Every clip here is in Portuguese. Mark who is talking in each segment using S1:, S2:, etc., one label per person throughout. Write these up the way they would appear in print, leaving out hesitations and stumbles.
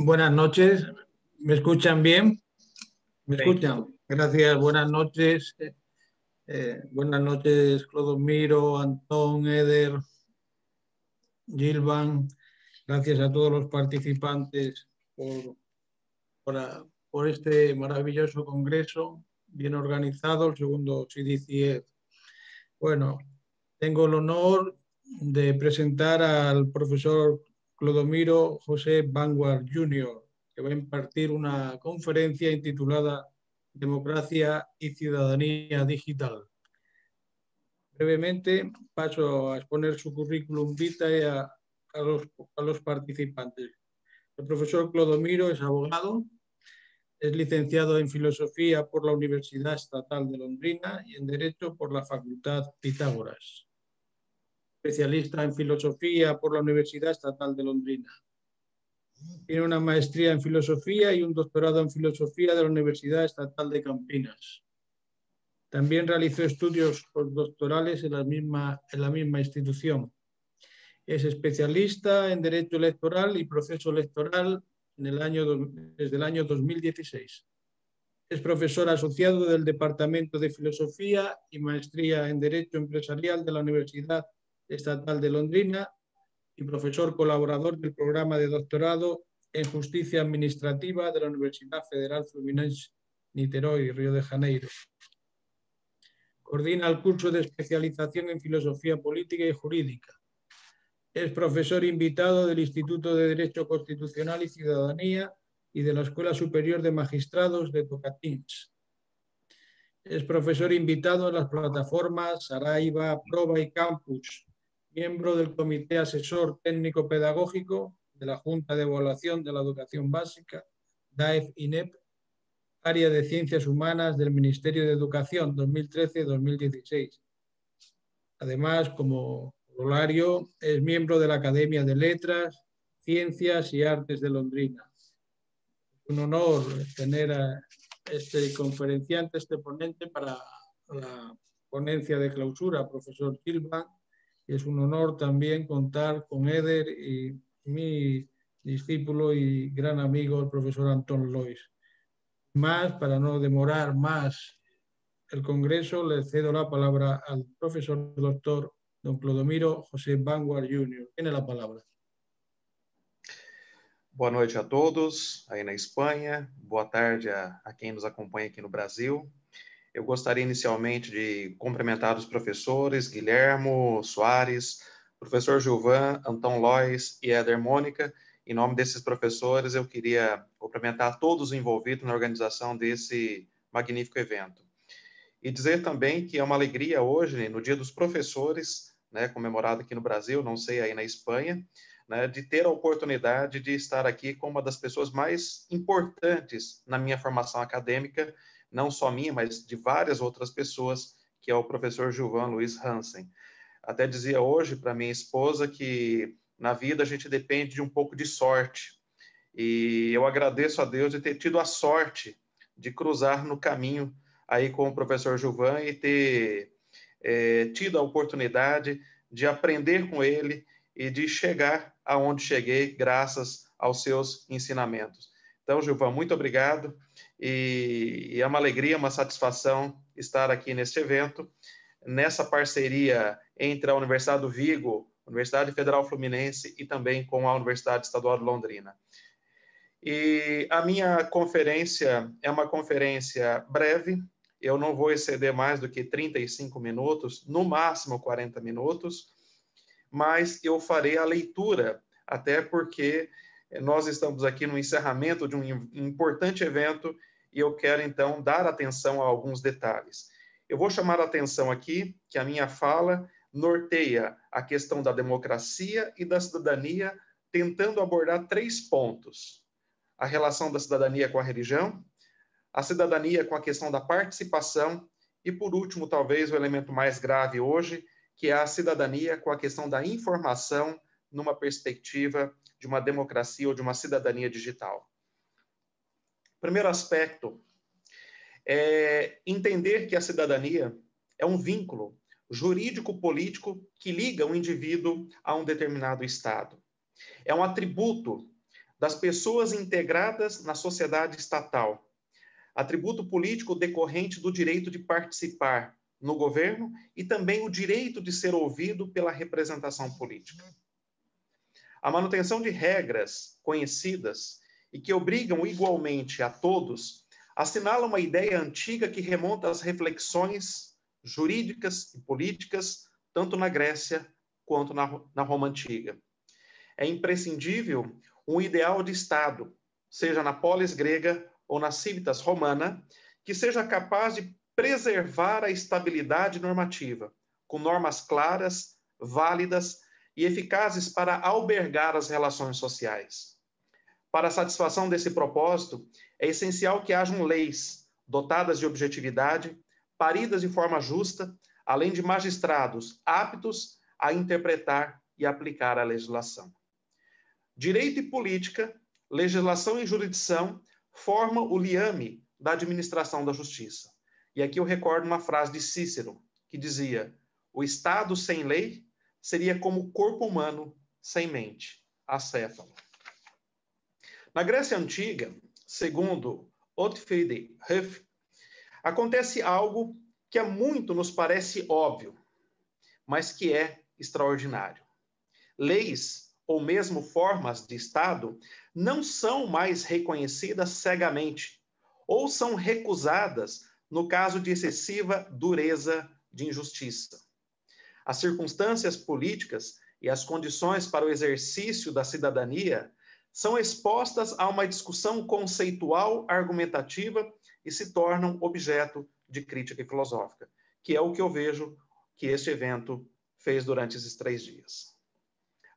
S1: Buenas noches, ¿me escuchan bien? ¿Me
S2: Bem,
S1: escuchan? Gracias, buenas noches. Buenas noches, Clodomiro, Antón, Eder, Gilvan. Gracias a todos los participantes por este maravilloso congreso, bien organizado, el segundo CDCE. Bueno, tengo el honor de presentar al profesor Clodomiro José Vanguard Jr., que va a impartir una conferencia intitulada Democracia y Ciudadanía Digital. Brevemente paso a exponer su currículum vitae a los participantes. El profesor Clodomiro es abogado, es licenciado en Filosofía por la Universidad Estatal de Londrina y en Derecho por la Facultad Pitágoras. Especialista en Filosofía por la Universidad Estatal de Londrina. Tiene una maestría en Filosofía y un doctorado en Filosofía de la Universidad Estatal de Campinas. También realizó estudios postdoctorales en la misma institución. Es especialista en Derecho Electoral y Proceso Electoral desde el año 2016. Es profesor asociado del Departamento de Filosofía y Maestría en Derecho Empresarial de la Universidad Estatal de Londrina y profesor colaborador del programa de doctorado en Justicia Administrativa de la Universidad Federal Fluminense, Niterói, Río de Janeiro. Coordina el curso de especialización en Filosofía Política y Jurídica. Es profesor invitado del Instituto de Derecho Constitucional y Ciudadanía y de la Escuela Superior de Magistrados de Tocantins. Es profesor invitado en las plataformas Saraiva, Proba y Campus, miembro del Comité Asesor Técnico Pedagógico de la Junta de Evaluación de la Educación Básica, DAEF-INEP, Área de Ciencias Humanas del Ministerio de Educación 2013-2016. Además, como corolario, es miembro de la Academia de Letras, Ciencias y Artes de Londrina. Es un honor tener a este conferenciante, este ponente para la ponencia de clausura, profesor Gilvan. Y es un honor también contar con Eder y mi discípulo y gran amigo, el profesor Antón Lois. Más, para no demorar más el Congreso, le cedo la palabra al profesor doctor don Clodomiro José Vanguard Jr. Tiene la palabra.
S2: boa noite a todos aí na Espanha, boa tarde a quem nos acompanha aqui no Brasil. Eu gostaria inicialmente de cumprimentar os professores Guilhermo Soares, professor Gilvan, Antão Lois e Éder Mônica. Em nome desses professores, eu queria cumprimentar todos os envolvidos na organização desse magnífico evento. E dizer também que é uma alegria hoje, no Dia dos Professores, né, comemorado aqui no Brasil, não sei aí na Espanha, né, de ter a oportunidade de estar aqui com uma das pessoas mais importantes na minha formação acadêmica, não só minha, mas de várias outras pessoas, que é o professor Gilvan Luiz Hansen. Até dizia hoje para minha esposa que na vida a gente depende de um pouco de sorte. E eu agradeço a Deus de ter tido a sorte de cruzar no caminho aí com o professor Gilvan e ter tido a oportunidade de aprender com ele e de chegar aonde cheguei graças aos seus ensinamentos. Então, Gilvan, muito obrigado e é uma alegria, uma satisfação estar aqui neste evento, nessa parceria entre a Universidade do Vigo, Universidade Federal Fluminense e também com a Universidade Estadual de Londrina. E a minha conferência é uma conferência breve, eu não vou exceder mais do que 35 minutos, no máximo 40 minutos, mas eu farei a leitura, até porque nós estamos aqui no encerramento de um importante evento e eu quero, então, dar atenção a alguns detalhes. Eu vou chamar a atenção aqui que a minha fala norteia a questão da democracia e da cidadania, tentando abordar 3 pontos. A relação da cidadania com a religião, a cidadania com a questão da participação e, por último, talvez o elemento mais grave hoje, que é a cidadania com a questão da informação numa perspectiva de uma democracia ou de uma cidadania digital. Primeiro aspecto é entender que a cidadania é um vínculo jurídico-político que liga o indivíduo a um determinado Estado. É um atributo das pessoas integradas na sociedade estatal, atributo político decorrente do direito de participar no governo e também o direito de ser ouvido pela representação política. A manutenção de regras conhecidas e que obrigam igualmente a todos assinala uma ideia antiga que remonta às reflexões jurídicas e políticas, tanto na Grécia quanto na Roma Antiga. É imprescindível um ideal de Estado, seja na polis grega ou na civitas romana, que seja capaz de preservar a estabilidade normativa, com normas claras, válidas e eficazes para albergar as relações sociais. Para a satisfação desse propósito, é essencial que hajam leis dotadas de objetividade, paridas de forma justa, além de magistrados aptos a interpretar e aplicar a legislação. Direito e política, legislação e jurisdição formam o liame da administração da justiça. E aqui eu recordo uma frase de Cícero, que dizia: o Estado sem lei seria como o corpo humano sem mente, acéfalo. Na Grécia Antiga, segundo Otfried Huff, acontece algo que a muito nos parece óbvio, mas que é extraordinário. Leis, ou mesmo formas de Estado, não são mais reconhecidas cegamente, ou são recusadas no caso de excessiva dureza de injustiça. As circunstâncias políticas e as condições para o exercício da cidadania são expostas a uma discussão conceitual argumentativa e se tornam objeto de crítica filosófica, que é o que eu vejo que este evento fez durante esses 3 dias.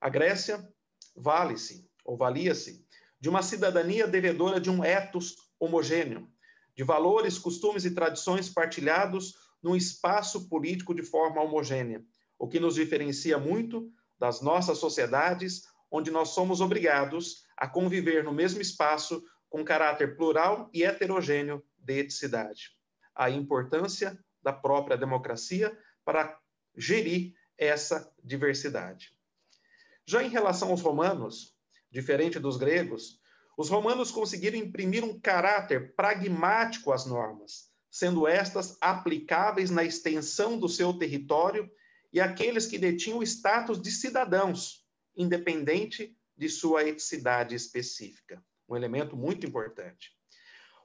S2: A Grécia vale-se, ou valia-se, de uma cidadania devedora de um ethos homogêneo, de valores, costumes e tradições partilhados num espaço político de forma homogênea, o que nos diferencia muito das nossas sociedades, onde nós somos obrigados a conviver no mesmo espaço com caráter plural e heterogêneo de eticidade. A importância da própria democracia para gerir essa diversidade. Já em relação aos romanos, diferente dos gregos, os romanos conseguiram imprimir um caráter pragmático às normas, sendo estas aplicáveis na extensão do seu território e àqueles que detinham o status de cidadãos, independente de sua eticidade específica. Um elemento muito importante.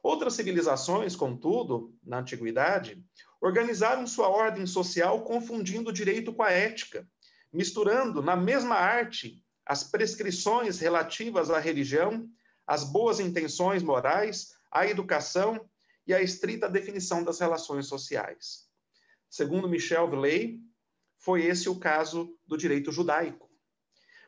S2: Outras civilizações, contudo, na antiguidade, organizaram sua ordem social confundindo o direito com a ética, misturando na mesma arte as prescrições relativas à religião, as boas intenções morais, a educação e a estrita definição das relações sociais. Segundo Michel Villey, foi esse o caso do direito judaico.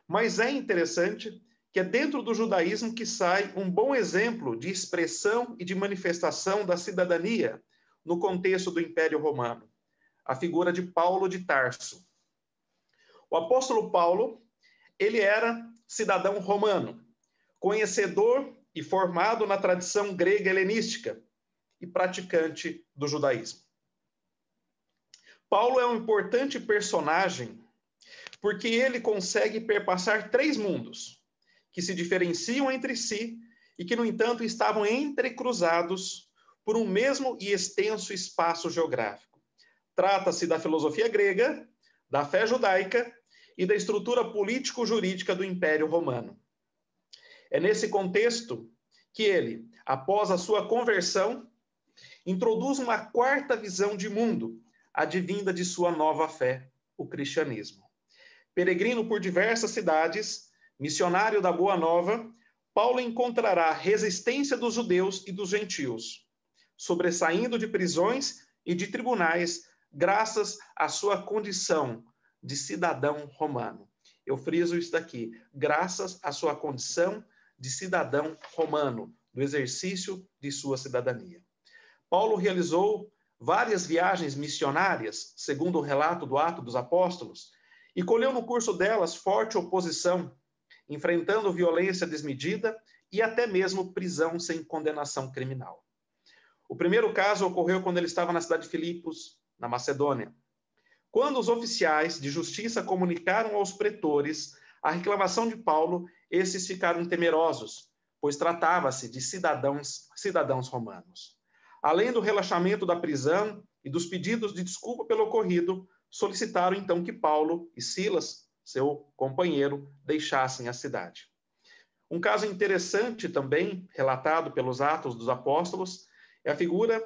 S2: Mas é interessante que é dentro do judaísmo que sai um bom exemplo de expressão e de manifestação da cidadania no contexto do Império Romano, a figura de Paulo de Tarso. O apóstolo Paulo, ele era cidadão romano, conhecedor e formado na tradição grega helenística e praticante do judaísmo. Paulo é um importante personagem porque ele consegue perpassar 3 mundos que se diferenciam entre si e que, no entanto, estavam entrecruzados por um mesmo e extenso espaço geográfico. Trata-se da filosofia grega, da fé judaica e da estrutura político-jurídica do Império Romano. É nesse contexto que ele, após a sua conversão, introduz uma 4ª visão de mundo, advinda de sua nova fé, o cristianismo. Peregrino por diversas cidades, missionário da Boa Nova, Paulo encontrará a resistência dos judeus e dos gentios, sobressaindo de prisões e de tribunais, graças à sua condição de cidadão romano. Eu friso isso daqui, graças à sua condição de cidadão romano, do exercício de sua cidadania. Paulo realizou várias viagens missionárias, segundo o relato do Ato dos Apóstolos, e colheu no curso delas forte oposição, enfrentando violência desmedida e até mesmo prisão sem condenação criminal. O primeiro caso ocorreu quando ele estava na cidade de Filipos, na Macedônia. Quando os oficiais de justiça comunicaram aos pretores à reclamação de Paulo, esses ficaram temerosos, pois tratava-se de cidadãos romanos. Além do relaxamento da prisão e dos pedidos de desculpa pelo ocorrido, solicitaram então que Paulo e Silas, seu companheiro, deixassem a cidade. Um caso interessante também, relatado pelos Atos dos Apóstolos, é a figura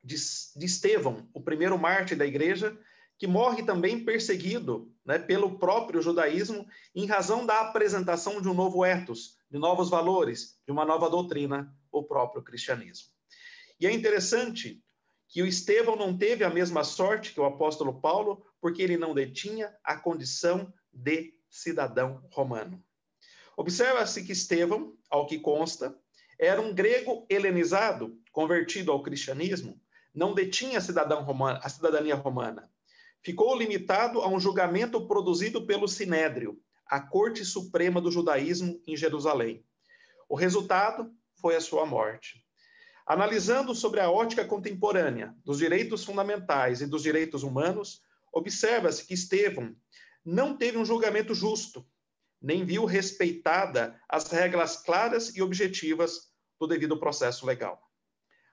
S2: de Estevão, o primeiro mártir da igreja, que morre também perseguido, né, pelo próprio judaísmo, em razão da apresentação de um novo ethos, de novos valores, de uma nova doutrina, o próprio cristianismo. E é interessante que o Estevão não teve a mesma sorte que o apóstolo Paulo, porque ele não detinha a condição de cidadão romano. Observa-se que Estevão, ao que consta, era um grego helenizado, convertido ao cristianismo, não detinha a cidadania romana. Ficou limitado a um julgamento produzido pelo Sinédrio, a Corte Suprema do Judaísmo em Jerusalém. O resultado foi a sua morte. Analisando sobre a ótica contemporânea dos direitos fundamentais e dos direitos humanos, observa-se que Estevão não teve um julgamento justo, nem viu respeitada as regras claras e objetivas do devido processo legal.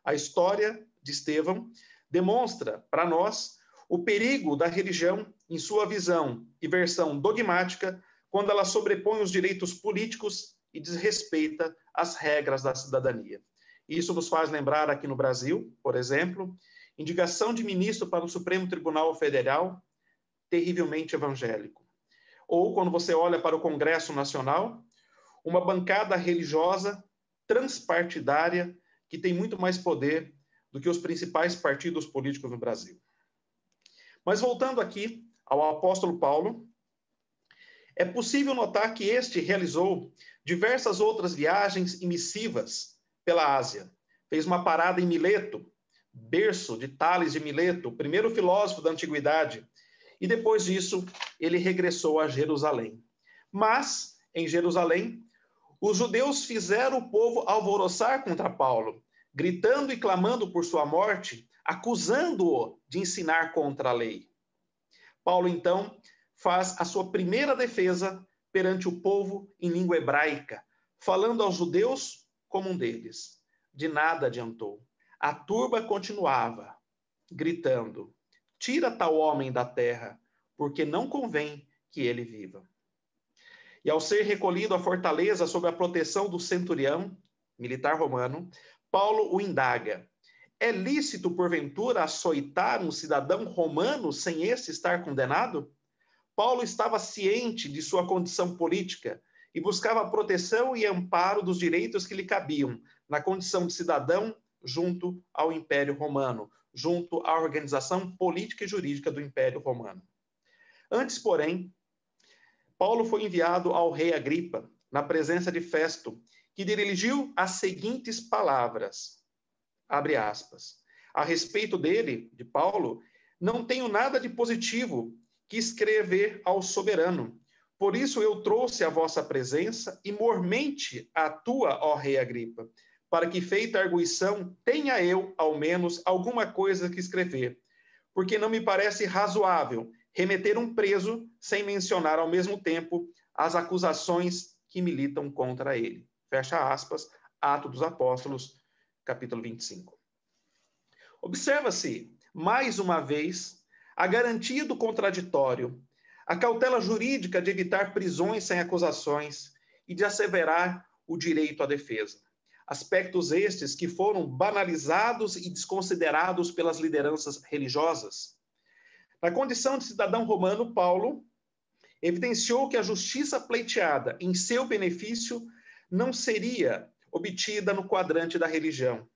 S2: A história de Estevão demonstra para nós o perigo da religião em sua visão e versão dogmática quando ela sobrepõe os direitos políticos e desrespeita as regras da cidadania. Isso nos faz lembrar aqui no Brasil, por exemplo, indicação de ministro para o Supremo Tribunal Federal, terrivelmente evangélico. Ou quando você olha para o Congresso Nacional, uma bancada religiosa transpartidária que tem muito mais poder do que os principais partidos políticos no Brasil. Mas voltando aqui ao apóstolo Paulo, é possível notar que este realizou diversas outras viagens e missivas pela Ásia. Fez uma parada em Mileto, berço de Tales de Mileto, o primeiro filósofo da antiguidade, e depois disso ele regressou a Jerusalém. Mas, em Jerusalém, os judeus fizeram o povo alvoroçar contra Paulo, gritando e clamando por sua morte, acusando-o de ensinar contra a lei. Paulo, então, faz a sua primeira defesa perante o povo em língua hebraica, falando aos judeus como um deles. De nada adiantou. A turba continuava, gritando: tira tal homem da terra, porque não convém que ele viva. E ao ser recolhido à fortaleza sob a proteção do centurião, militar romano, Paulo o indaga: é lícito, porventura, açoitar um cidadão romano sem esse estar condenado? Paulo estava ciente de sua condição política e buscava proteção e amparo dos direitos que lhe cabiam na condição de cidadão junto ao Império Romano, junto à organização política e jurídica do Império Romano. Antes, porém, Paulo foi enviado ao rei Agripa, na presença de Festo, que dirigiu as seguintes palavras, abre aspas, a respeito dele, de Paulo, não tenho nada de positivo que escrever ao soberano. Por isso eu trouxe a vossa presença e mormente a tua, ó rei Agripa, para que, feita a arguição, tenha eu, ao menos, alguma coisa que escrever, porque não me parece razoável remeter um preso sem mencionar ao mesmo tempo as acusações que militam contra ele. Fecha aspas, Atos dos Apóstolos, capítulo 25. Observa-se, mais uma vez, a garantia do contraditório, a cautela jurídica de evitar prisões sem acusações e de asseverar o direito à defesa. Aspectos estes que foram banalizados e desconsiderados pelas lideranças religiosas. Na condição de cidadão romano, Paulo evidenciou que a justiça pleiteada em seu benefício não seria obtida no quadrante da religião,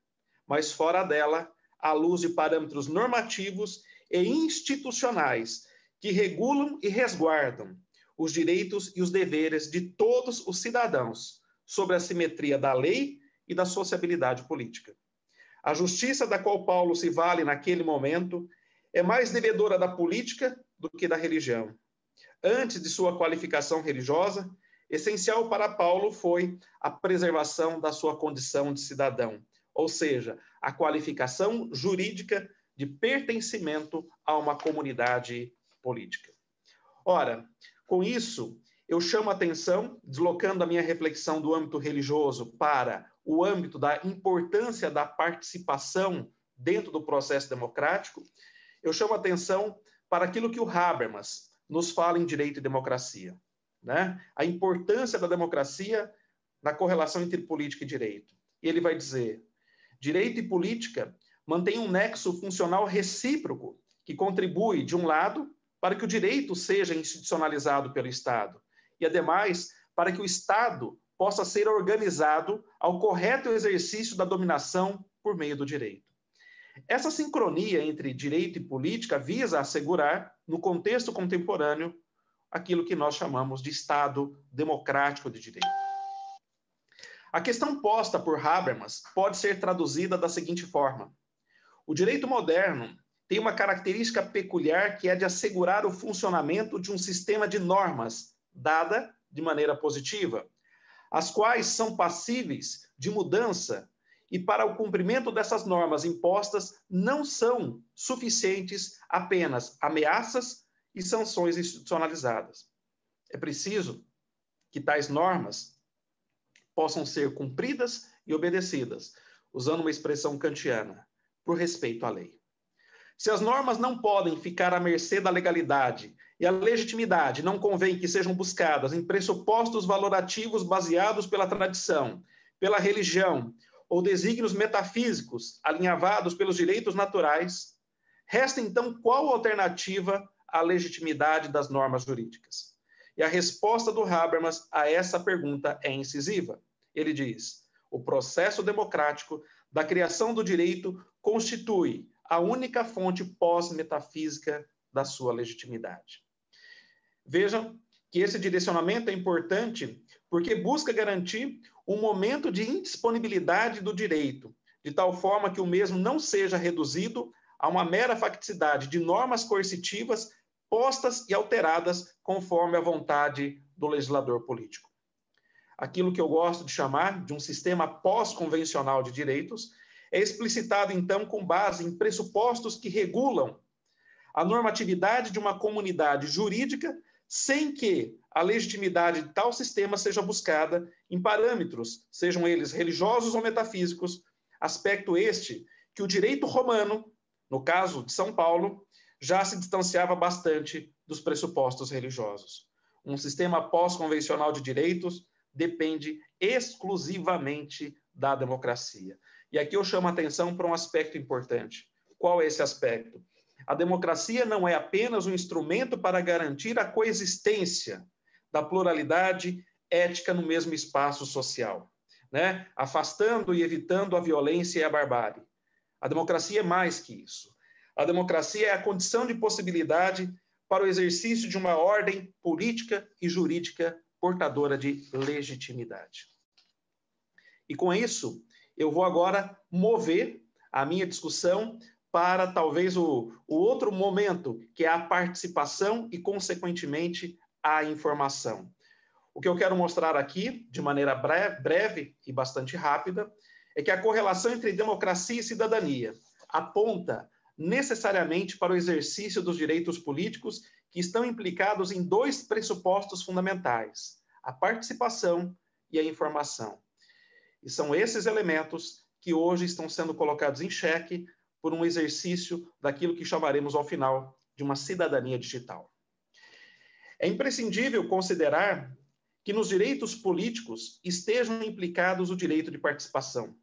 S2: mas fora dela, à luz de parâmetros normativos e institucionais que regulam e resguardam os direitos e os deveres de todos os cidadãos sobre a simetria da lei e da sociabilidade política. A justiça da qual Paulo se vale naquele momento é mais devedora da política do que da religião. Antes de sua qualificação religiosa, essencial para Paulo foi a preservação da sua condição de cidadão, ou seja, a qualificação jurídica de pertencimento a uma comunidade política. Ora, com isso, eu chamo a atenção, deslocando a minha reflexão do âmbito religioso para o âmbito da importância da participação dentro do processo democrático, eu chamo a atenção para aquilo que o Habermas nos fala em direito e democracia, né? A importância da democracia na correlação entre política e direito. E ele vai dizer: direito e política mantêm um nexo funcional recíproco que contribui, de um lado, para que o direito seja institucionalizado pelo Estado e, ademais, para que o Estado possa ser organizado ao correto exercício da dominação por meio do direito. Essa sincronia entre direito e política visa assegurar, no contexto contemporâneo, aquilo que nós chamamos de Estado democrático de direito. A questão posta por Habermas pode ser traduzida da seguinte forma: o direito moderno tem uma característica peculiar que é de assegurar o funcionamento de um sistema de normas dada de maneira positiva, as quais são passíveis de mudança e para o cumprimento dessas normas impostas não são suficientes apenas ameaças e sanções institucionalizadas. É preciso que tais normas possam ser cumpridas e obedecidas, usando uma expressão kantiana, por respeito à lei. Se as normas não podem ficar à mercê da legalidade e a legitimidade não convém que sejam buscadas em pressupostos valorativos baseados pela tradição, pela religião ou desígnios metafísicos alinhavados pelos direitos naturais, resta então qual alternativa à legitimidade das normas jurídicas? E a resposta do Habermas a essa pergunta é incisiva. Ele diz: o processo democrático da criação do direito constitui a única fonte pós-metafísica da sua legitimidade. Vejam que esse direcionamento é importante porque busca garantir um momento de indisponibilidade do direito, de tal forma que o mesmo não seja reduzido a uma mera facticidade de normas coercitivas postas e alteradas conforme a vontade do legislador político. Aquilo que eu gosto de chamar de um sistema pós-convencional de direitos é explicitado, então, com base em pressupostos que regulam a normatividade de uma comunidade jurídica sem que a legitimidade de tal sistema seja buscada em parâmetros, sejam eles religiosos ou metafísicos, aspecto este que o direito romano, no caso de São Paulo, já se distanciava bastante dos pressupostos religiosos. Um sistema pós-convencional de direitos depende exclusivamente da democracia. E aqui eu chamo a atenção para um aspecto importante. Qual é esse aspecto? A democracia não é apenas um instrumento para garantir a coexistência da pluralidade ética no mesmo espaço social, né? Afastando e evitando a violência e a barbárie. A democracia é mais que isso. A democracia é a condição de possibilidade para o exercício de uma ordem política e jurídica portadora de legitimidade. E com isso, eu vou agora mover a minha discussão para talvez o outro momento, que é a participação e, consequentemente, a informação. O que eu quero mostrar aqui, de maneira breve e bastante rápida, é que a correlação entre democracia e cidadania aponta necessariamente para o exercício dos direitos políticos que estão implicados em dois pressupostos fundamentais: a participação e a informação. E são esses elementos que hoje estão sendo colocados em xeque por um exercício daquilo que chamaremos ao final de uma cidadania digital. É imprescindível considerar que nos direitos políticos estejam implicados o direito de participação,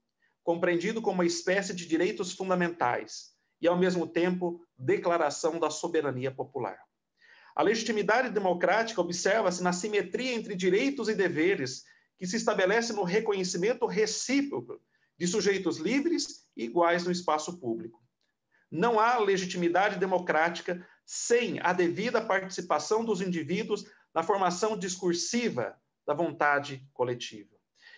S2: compreendido como uma espécie de direitos fundamentais e, ao mesmo tempo, declaração da soberania popular. A legitimidade democrática observa-se na simetria entre direitos e deveres que se estabelece no reconhecimento recíproco de sujeitos livres e iguais no espaço público. Não há legitimidade democrática sem a devida participação dos indivíduos na formação discursiva da vontade coletiva.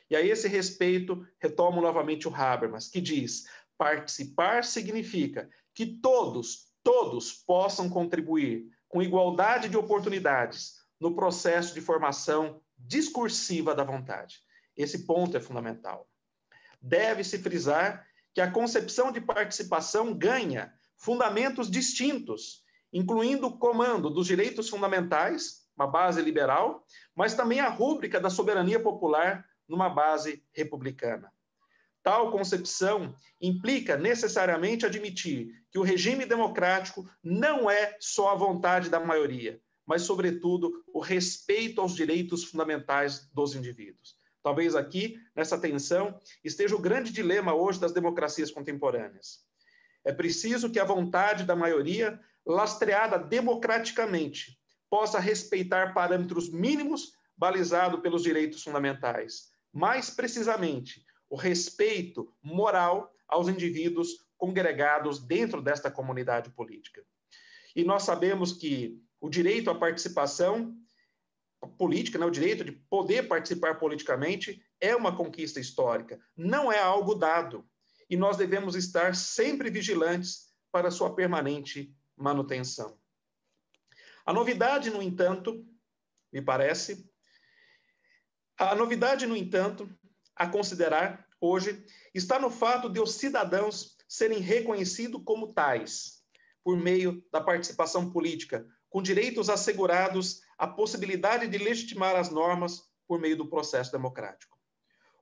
S2: E a esse respeito, retomo novamente o Habermas, que diz: participar significa que todos possam contribuir com igualdade de oportunidades no processo de formação discursiva da vontade. Esse ponto é fundamental. Deve-se frisar que a concepção de participação ganha fundamentos distintos, incluindo o comando dos direitos fundamentais uma base liberal, mas também a rúbrica da soberania popular numa base republicana. Tal concepção implica necessariamente admitir que o regime democrático não é só a vontade da maioria, mas, sobretudo, o respeito aos direitos fundamentais dos indivíduos. Talvez aqui, nessa tensão, esteja o grande dilema hoje das democracias contemporâneas. É preciso que a vontade da maioria, lastreada democraticamente, possa respeitar parâmetros mínimos balizados pelos direitos fundamentais. Mais precisamente, o respeito moral aos indivíduos congregados dentro desta comunidade política. E nós sabemos que o direito à participação política, né, o direito de poder participar politicamente, é uma conquista histórica, não é algo dado. E nós devemos estar sempre vigilantes para sua permanente manutenção. A novidade, no entanto, me parece, a considerar hoje, está no fato de os cidadãos serem reconhecidos como tais, por meio da participação política, com direitos assegurados a possibilidade de legitimar as normas por meio do processo democrático.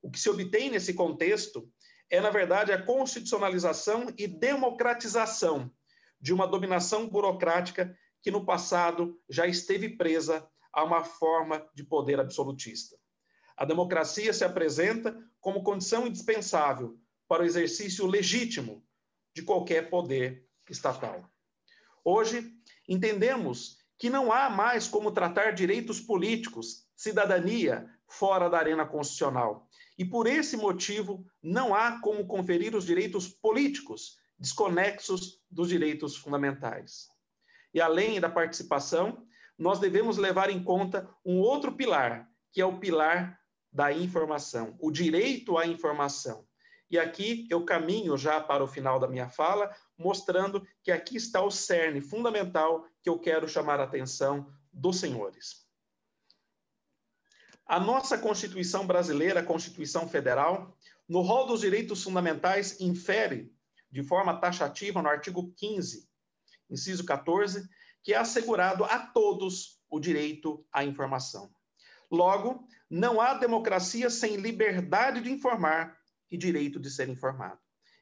S2: O que se obtém nesse contexto é, na verdade, a constitucionalização e democratização de uma dominação burocrática que no passado já esteve presa a uma forma de poder absolutista. A democracia se apresenta como condição indispensável para o exercício legítimo de qualquer poder estatal. Hoje, entendemos que não há mais como tratar direitos políticos, cidadania, fora da arena constitucional. E por esse motivo, não há como conferir os direitos políticos desconexos dos direitos fundamentais. E além da participação, nós devemos levar em conta um outro pilar, que é o pilar da informação, o direito à informação. E aqui eu caminho já para o final da minha fala, mostrando que aqui está o cerne fundamental que eu quero chamar a atenção dos senhores. A nossa Constituição brasileira, a Constituição Federal, no rol dos direitos fundamentais, infere, de forma taxativa, no artigo 15, inciso 14, que é assegurado a todos o direito à informação. Logo, não há democracia sem liberdade de informar e direito de ser informado.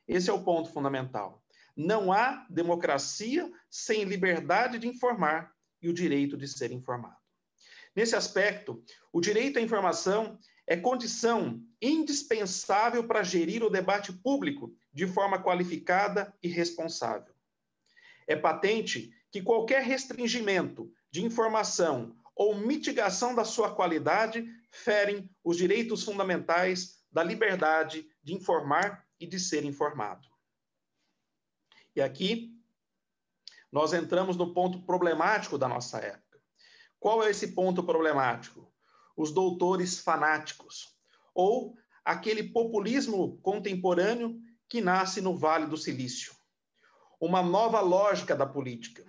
S2: Esse é o ponto fundamental. Não há democracia sem liberdade de informar e o direito de ser informado. Nesse aspecto, o direito à informação é condição indispensável para gerir o debate público de forma qualificada e responsável. É patente que qualquer restringimento de informação ou mitigação da sua qualidade ferem os direitos fundamentais da liberdade de informar e de ser informado. E aqui, nós entramos no ponto problemático da nossa época. Qual é esse ponto problemático? Os doutores fanáticos, ou aquele populismo contemporâneo que nasce no Vale do Silício. Uma nova lógica da política.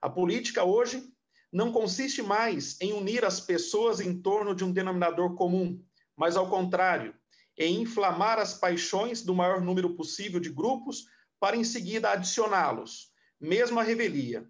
S2: A política hoje não consiste mais em unir as pessoas em torno de um denominador comum, mas, ao contrário, em inflamar as paixões do maior número possível de grupos para, em seguida, adicioná-los, mesmo à revelia.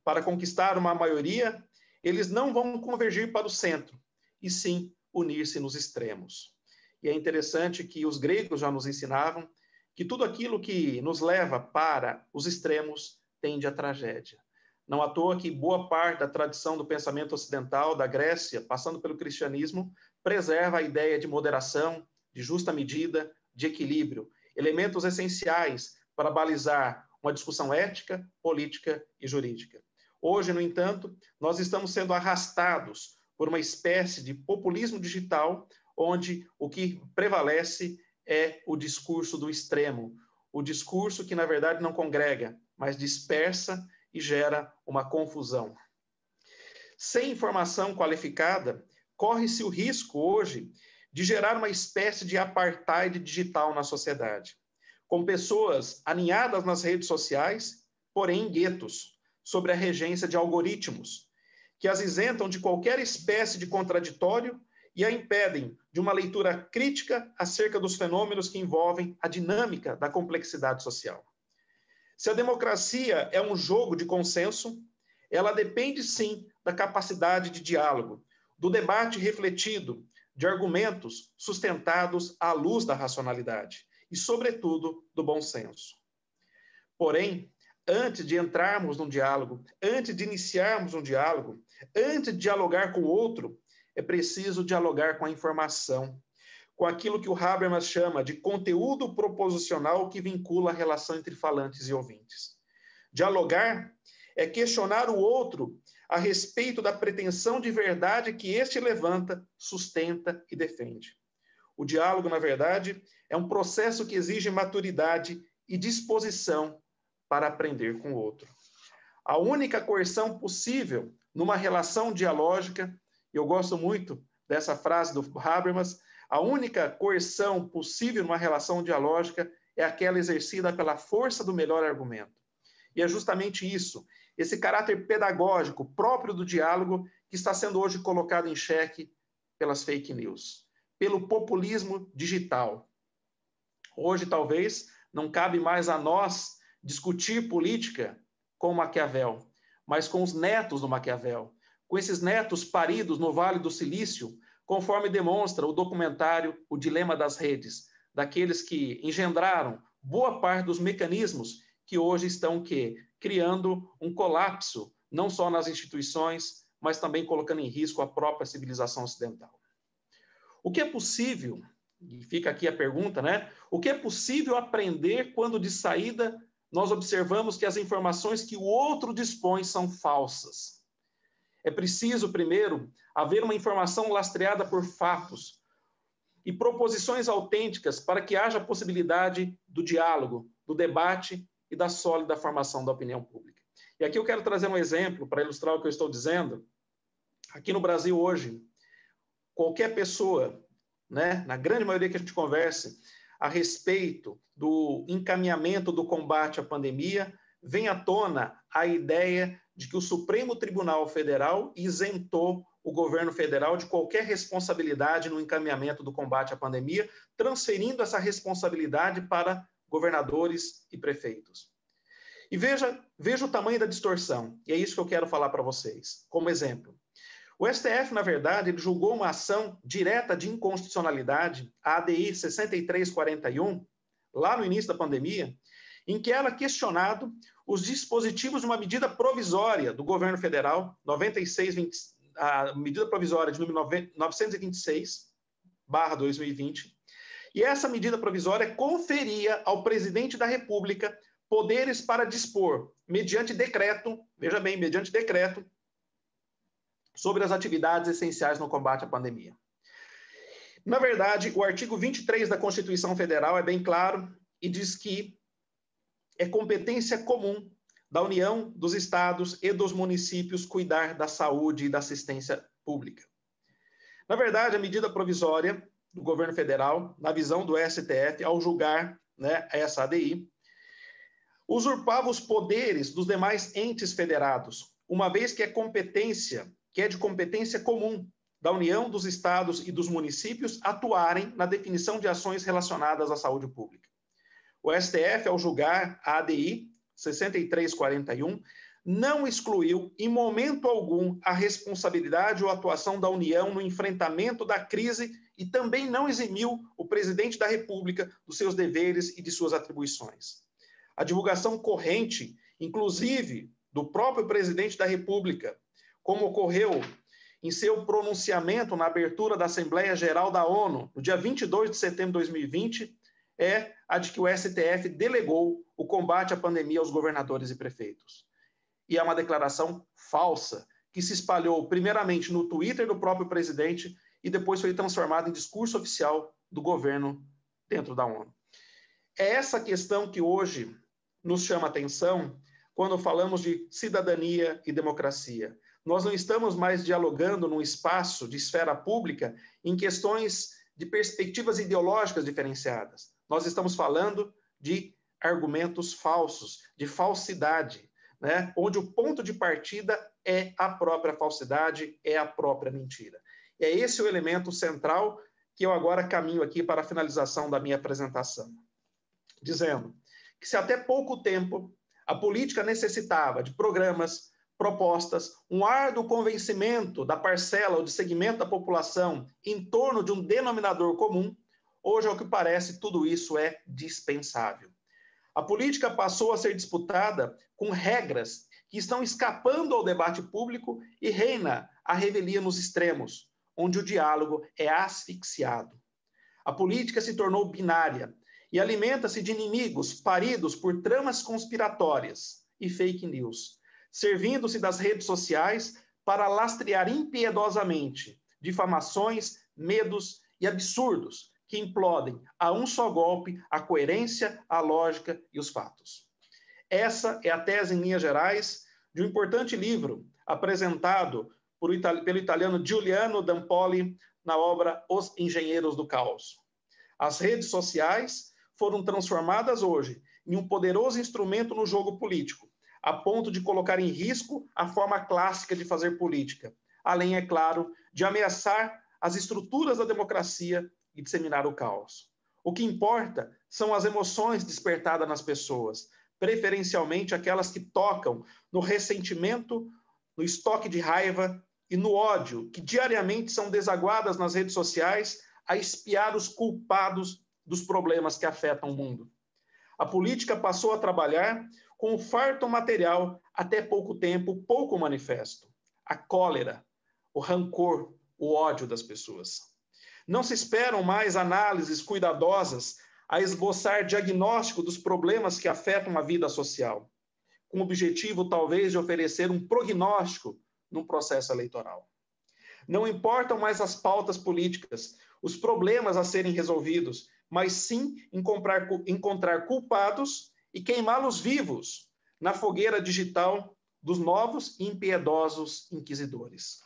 S2: Para conquistar uma maioria, eles não vão convergir para o centro, e sim unir-se nos extremos. E é interessante que os gregos já nos ensinavam que tudo aquilo que nos leva para os extremos tende à tragédia. Não à toa que boa parte da tradição do pensamento ocidental, da Grécia, passando pelo cristianismo, preserva a ideia de moderação, de justa medida, de equilíbrio, elementos essenciais para balizar uma discussão ética, política e jurídica. Hoje, no entanto, nós estamos sendo arrastados por uma espécie de populismo digital, onde o que prevalece é o discurso do extremo, o discurso que, na verdade, não congrega, mas dispersa e gera uma confusão. Sem informação qualificada, corre-se o risco hoje de gerar uma espécie de apartheid digital na sociedade, com pessoas aninhadas nas redes sociais, porém em guetos, sob a regência de algoritmos, que as isentam de qualquer espécie de contraditório e a impedem de uma leitura crítica acerca dos fenômenos que envolvem a dinâmica da complexidade social. Se a democracia é um jogo de consenso, ela depende sim da capacidade de diálogo, do debate refletido, de argumentos sustentados à luz da racionalidade e, sobretudo, do bom senso. Porém, antes de entrarmos num diálogo, antes de iniciarmos um diálogo, antes de dialogar com o outro, é preciso dialogar com a informação, com aquilo que o Habermas chama de conteúdo proposicional que vincula a relação entre falantes e ouvintes. Dialogar é questionar o outro a respeito da pretensão de verdade que este levanta, sustenta e defende. O diálogo, na verdade, é um processo que exige maturidade e disposição para aprender com o outro. A única coerção possível numa relação dialógica, eu gosto muito dessa frase do Habermas, a única coerção possível numa relação dialógica é aquela exercida pela força do melhor argumento. E é justamente isso, esse caráter pedagógico próprio do diálogo que está sendo hoje colocado em xeque pelas fake news, pelo populismo digital. Hoje, talvez, não cabe mais a nós discutir política com Maquiavel, mas com os netos do Maquiavel, com esses netos paridos no Vale do Silício, conforme demonstra o documentário O Dilema das Redes, daqueles que engendraram boa parte dos mecanismos que hoje estão criando um colapso, não só nas instituições, mas também colocando em risco a própria civilização ocidental. O que é possível, e fica aqui a pergunta, né? O que é possível aprender quando de saída nós observamos que as informações que o outro dispõe são falsas? É preciso, primeiro, haver uma informação lastreada por fatos e proposições autênticas para que haja a possibilidade do diálogo, do debate e da sólida formação da opinião pública. E aqui eu quero trazer um exemplo para ilustrar o que eu estou dizendo. Aqui no Brasil hoje, qualquer pessoa, né, na grande maioria que a gente converse a respeito do encaminhamento do combate à pandemia, vem à tona a ideia de que o Supremo Tribunal Federal isentou o governo federal de qualquer responsabilidade no encaminhamento do combate à pandemia, transferindo essa responsabilidade para governadores e prefeitos. E veja o tamanho da distorção, e é isso que eu quero falar para vocês, como exemplo. O STF, na verdade, ele julgou uma ação direta de inconstitucionalidade, a ADI 6341, lá no início da pandemia, em que era questionado os dispositivos de uma medida provisória do governo federal, a medida provisória de número 926/2020, e essa medida provisória conferia ao presidente da República poderes para dispor, mediante decreto, veja bem, mediante decreto, sobre as atividades essenciais no combate à pandemia. Na verdade, o artigo 23 da Constituição Federal é bem claro e diz que é competência comum da União, dos estados e dos municípios cuidar da saúde e da assistência pública. Na verdade, a medida provisória do governo federal, na visão do STF, ao julgar, né, essa ADI, usurpava os poderes dos demais entes federados, uma vez que é de competência comum da União, dos estados e dos municípios atuarem na definição de ações relacionadas à saúde pública. O STF, ao julgar a ADI 6341, não excluiu em momento algum a responsabilidade ou atuação da União no enfrentamento da crise e também não eximiu o presidente da República dos seus deveres e de suas atribuições. A divulgação corrente, inclusive do próprio presidente da República, como ocorreu em seu pronunciamento na abertura da Assembleia Geral da ONU, no dia 22 de setembro de 2020, é a de que o STF delegou o combate à pandemia aos governadores e prefeitos. E é uma declaração falsa, que se espalhou primeiramente no Twitter do próprio presidente e depois foi transformada em discurso oficial do governo dentro da ONU. É essa questão que hoje nos chama a atenção quando falamos de cidadania e democracia. Nós não estamos mais dialogando num espaço de esfera pública em questões de perspectivas ideológicas diferenciadas. Nós estamos falando de argumentos falsos, de falsidade, né? Onde o ponto de partida é a própria falsidade, é a própria mentira. E é esse o elemento central que eu agora caminho aqui para a finalização da minha apresentação. Dizendo que se até pouco tempo a política necessitava de programas, propostas, um árduo convencimento da parcela ou de segmento da população em torno de um denominador comum, hoje, ao que parece, tudo isso é dispensável. A política passou a ser disputada com regras que estão escapando ao debate público e reina a revelia nos extremos, onde o diálogo é asfixiado. A política se tornou binária e alimenta-se de inimigos paridos por tramas conspiratórias e fake news, servindo-se das redes sociais para lastrear impiedosamente difamações, medos e absurdos que implodem a um só golpe a coerência, a lógica e os fatos. Essa é a tese, em linhas gerais, de um importante livro apresentado pelo italiano Giuliano D'Ampoli na obra Os Engenheiros do Caos. As redes sociais foram transformadas hoje em um poderoso instrumento no jogo político, a ponto de colocar em risco a forma clássica de fazer política, além, é claro, de ameaçar as estruturas da democracia e disseminar o caos. O que importa são as emoções despertadas nas pessoas, preferencialmente aquelas que tocam no ressentimento, no estoque de raiva e no ódio, que diariamente são desaguadas nas redes sociais a espiar os culpados dos problemas que afetam o mundo. A política passou a trabalhar com um farto material até pouco tempo, pouco manifesto. A cólera, o rancor, o ódio das pessoas. Não se esperam mais análises cuidadosas a esboçar diagnóstico dos problemas que afetam a vida social, com o objetivo, talvez, de oferecer um prognóstico num processo eleitoral. Não importam mais as pautas políticas, os problemas a serem resolvidos, mas sim encontrar culpados e queimá-los vivos na fogueira digital dos novos e impiedosos inquisidores.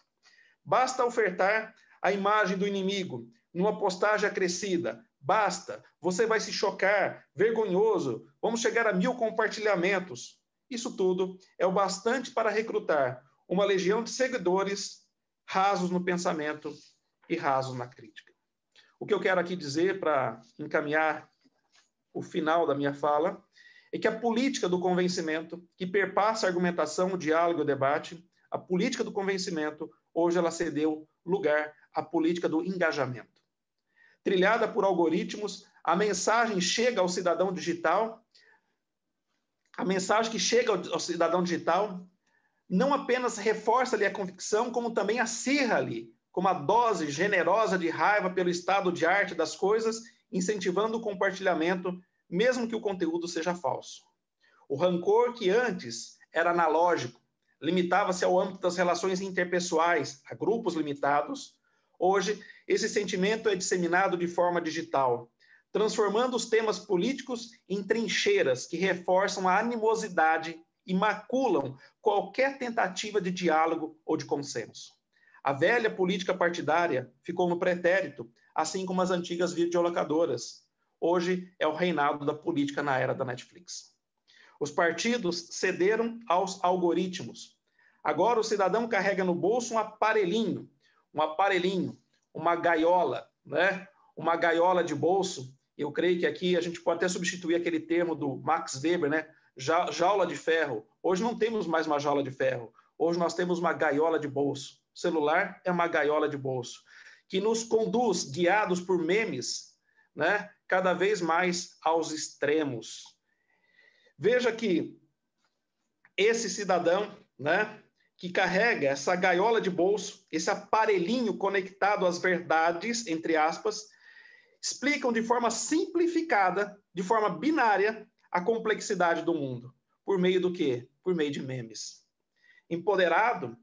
S2: Basta ofertar a imagem do inimigo numa postagem acrescida. Basta, você vai se chocar, vergonhoso, vamos chegar a 1000 compartilhamentos. Isso tudo é o bastante para recrutar uma legião de seguidores rasos no pensamento e rasos na crítica. O que eu quero aqui dizer, para encaminhar o final da minha fala, é que a política do convencimento, que perpassa a argumentação, o diálogo e o debate, a política do convencimento, hoje ela cedeu lugar à política do engajamento. Trilhada por algoritmos, a mensagem chega ao cidadão digital, a mensagem que chega ao cidadão digital não apenas reforça-lhe a convicção, como também acirra-lhe com uma dose generosa de raiva pelo estado de arte das coisas, incentivando o compartilhamento, mesmo que o conteúdo seja falso. O rancor, que antes era analógico, limitava-se ao âmbito das relações interpessoais, a grupos limitados, hoje esse sentimento é disseminado de forma digital, transformando os temas políticos em trincheiras que reforçam a animosidade e maculam qualquer tentativa de diálogo ou de consenso. A velha política partidária ficou no pretérito, assim como as antigas videolocadoras. Hoje é o reinado da política na era da Netflix. Os partidos cederam aos algoritmos. Agora o cidadão carrega no bolso um aparelhinho, uma gaiola, né? Uma gaiola de bolso. Eu creio que aqui a gente pode até substituir aquele termo do Max Weber, né? Jaula de ferro. Hoje não temos mais uma jaula de ferro. Hoje nós temos uma gaiola de bolso. O celular é uma gaiola de bolso que nos conduz, guiados por memes, né? Cada vez mais aos extremos. Veja que esse cidadão, né, que carrega essa gaiola de bolso, esse aparelhinho conectado às verdades, entre aspas, explicam de forma simplificada, de forma binária, a complexidade do mundo. Por meio do quê? Por meio de memes. Empoderado,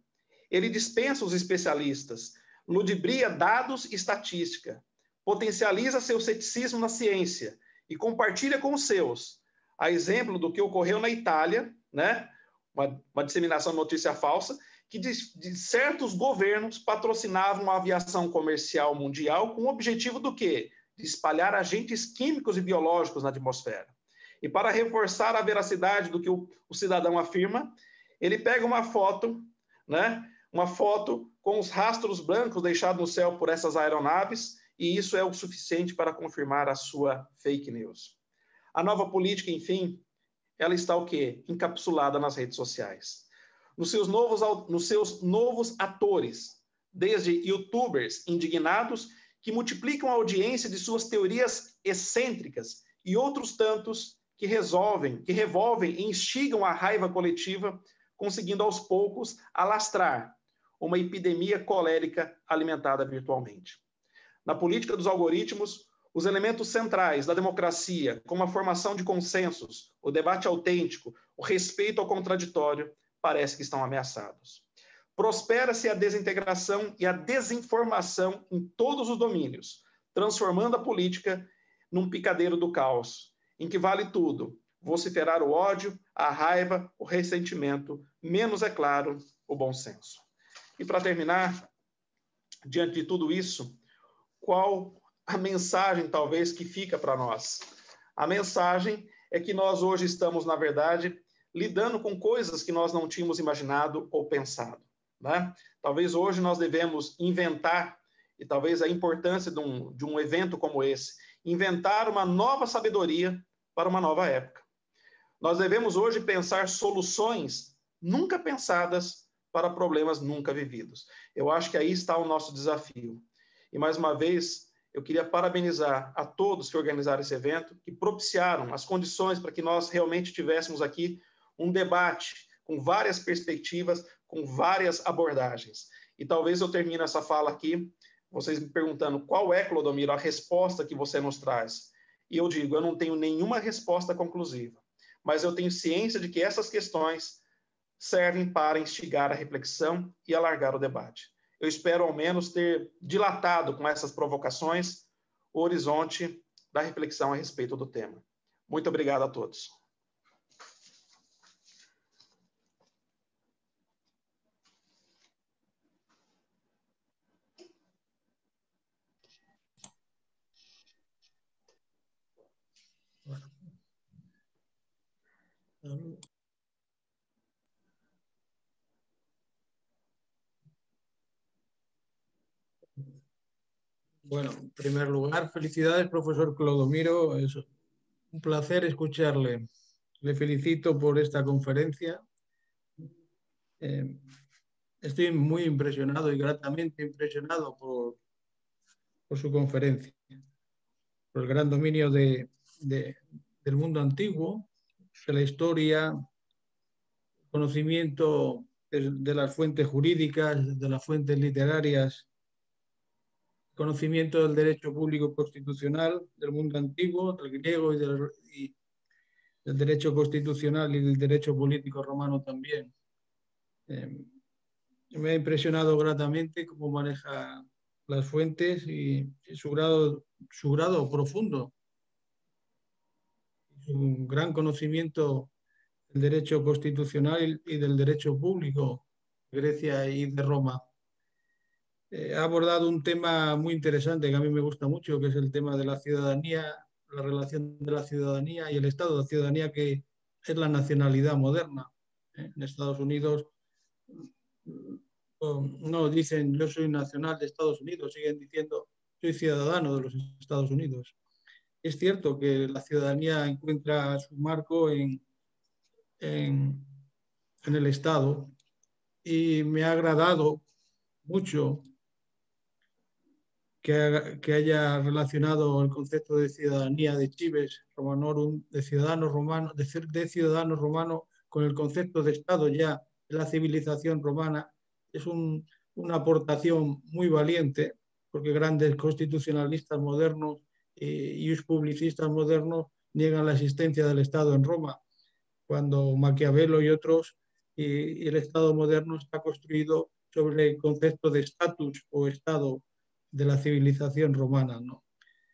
S2: ele dispensa os especialistas, ludibria dados e estatística, potencializa seu ceticismo na ciência e compartilha com os seus. A exemplo do que ocorreu na Itália, né? Uma disseminação de notícia falsa, que de certos governos patrocinavam a aviação comercial mundial com o objetivo do quê? De espalhar agentes químicos e biológicos na atmosfera. E para reforçar a veracidade do que o cidadão afirma, ele pega uma foto, né? Uma foto com os rastros brancos deixados no céu por essas aeronaves, e isso é o suficiente para confirmar a sua fake news. A nova política, enfim, ela está o quê? Encapsulada nas redes sociais. nos seus novos atores, desde youtubers indignados que multiplicam a audiência de suas teorias excêntricas e outros tantos que revolvem e instigam a raiva coletiva, conseguindo aos poucos alastrar uma epidemia colérica alimentada virtualmente. Na política dos algoritmos, os elementos centrais da democracia, como a formação de consensos, o debate autêntico, o respeito ao contraditório, parece que estão ameaçados. Prospera-se a desintegração e a desinformação em todos os domínios, transformando a política num picadeiro do caos, em que vale tudo: vociferar o ódio, a raiva, o ressentimento, menos, é claro, o bom senso. E para terminar, diante de tudo isso, qual a mensagem, talvez, que fica para nós? A mensagem é que nós hoje estamos, na verdade, lidando com coisas que nós não tínhamos imaginado ou pensado, né? Talvez hoje nós devemos inventar, e talvez a importância de um evento como esse, inventar uma nova sabedoria para uma nova época. Nós devemos hoje pensar soluções nunca pensadas para problemas nunca vividos. Eu acho que aí está o nosso desafio. E, mais uma vez, eu queria parabenizar a todos que organizaram esse evento, que propiciaram as condições para que nós realmente tivéssemos aqui um debate com várias perspectivas, com várias abordagens. E talvez eu termine essa fala aqui, vocês me perguntando qual é, Clodomiro, a resposta que você nos traz. E eu digo, eu não tenho nenhuma resposta conclusiva, mas eu tenho ciência de que essas questões servem para instigar a reflexão e alargar o debate. Eu espero, ao menos, ter dilatado com essas provocações o horizonte da reflexão a respeito do tema. Muito obrigado a todos.
S1: Bueno, en primer lugar, felicidades, profesor Clodomiro. Es un placer escucharle. Le felicito por esta conferencia. Estoy muy impresionado y gratamente impresionado por su conferencia, por el gran dominio del mundo antiguo, de la historia, conocimiento de las fuentes jurídicas, de las fuentes literarias, conocimiento del derecho público constitucional del mundo antiguo, del griego y del derecho constitucional y del derecho político romano también. Me ha impresionado gratamente cómo maneja las fuentes y su grado profundo, su gran conocimiento del derecho constitucional y del derecho público de Grecia y de Roma. Ha abordado un tema muy interesante que a mí me gusta mucho, que es el tema de la ciudadanía, la relación de la ciudadanía y el estado de ciudadanía, que es la nacionalidad moderna. En Estados Unidos no dicen yo soy nacional de Estados Unidos, siguen diciendo soy ciudadano de los Estados Unidos. Es cierto que la ciudadanía encuentra su marco en el Estado, y me ha agradado mucho que haya relacionado el concepto de ciudadanía de Cives Romanorum, de ciudadano romano, de ciudadano romano, con el concepto de Estado ya de la civilización romana. Es una aportación muy valiente, porque grandes constitucionalistas modernos y publicistas modernos niegan la existencia del Estado en Roma, cuando Maquiavelo y otros, y el Estado moderno está construido sobre el concepto de estatus o Estado de la civilización romana, ¿no?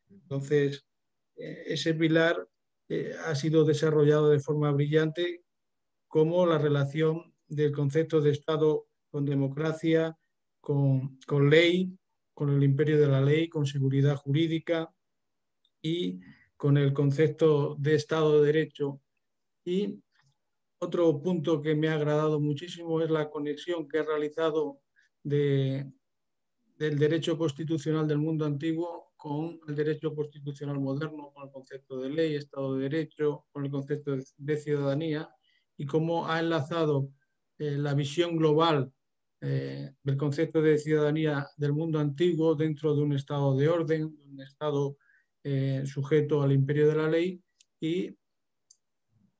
S1: Entonces, ese pilar ha sido desarrollado de forma brillante, como la relación del concepto de Estado con democracia, con ley, con el imperio de la ley, con seguridad jurídica y con el concepto de Estado de Derecho. Y otro punto que me ha agradado muchísimo es la conexión que ha realizado del derecho constitucional del mundo antiguo con el derecho constitucional moderno, con el concepto de ley, Estado de Derecho, con el concepto de ciudadanía, y cómo ha enlazado la visión global del concepto de ciudadanía del mundo antiguo dentro de un estado de orden, un estado sujeto al imperio de la ley, y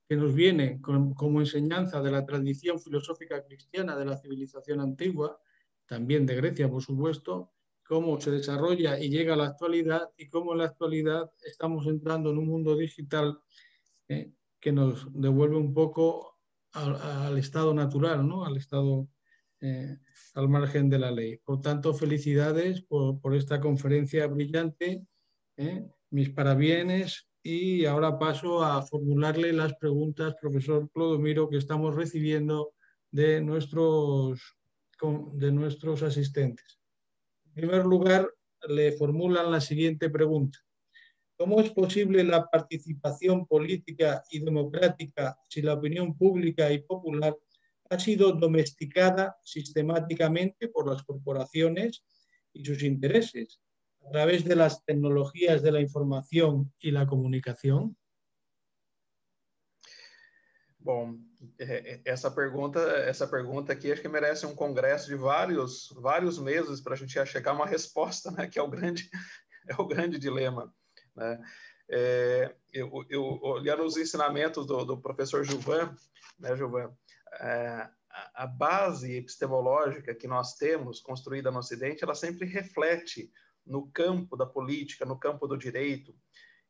S1: que nos viene como enseñanza de la tradición filosófica cristiana de la civilización antigua, también de Grecia, por supuesto, cómo se desarrolla y llega a la actualidad, y cómo en la actualidad estamos entrando en un mundo digital que nos devuelve un poco al estado natural, ¿no? Al estado al margen de la ley. Por tanto, felicidades por esta conferencia brillante, mis parabienes, y ahora paso a formularle las preguntas, profesor Clodomiro, que estamos recibiendo de nuestros asistentes. En primer lugar, le formulan la siguiente pregunta. ¿Cómo es posible la participación política y democrática si la opinión pública y popular ha sido domesticada sistemáticamente por las corporaciones y sus intereses a través de las tecnologías de la información y la comunicación?
S2: Bom, essa pergunta aqui acho que merece um congresso de vários meses para a gente chegar a uma resposta, né, que é o grande dilema, né? Eu olhando os ensinamentos do professor Gilvan, né, Gilvan, a base epistemológica que nós temos construída no Ocidente, ela sempre reflete no campo da política, no campo do direito,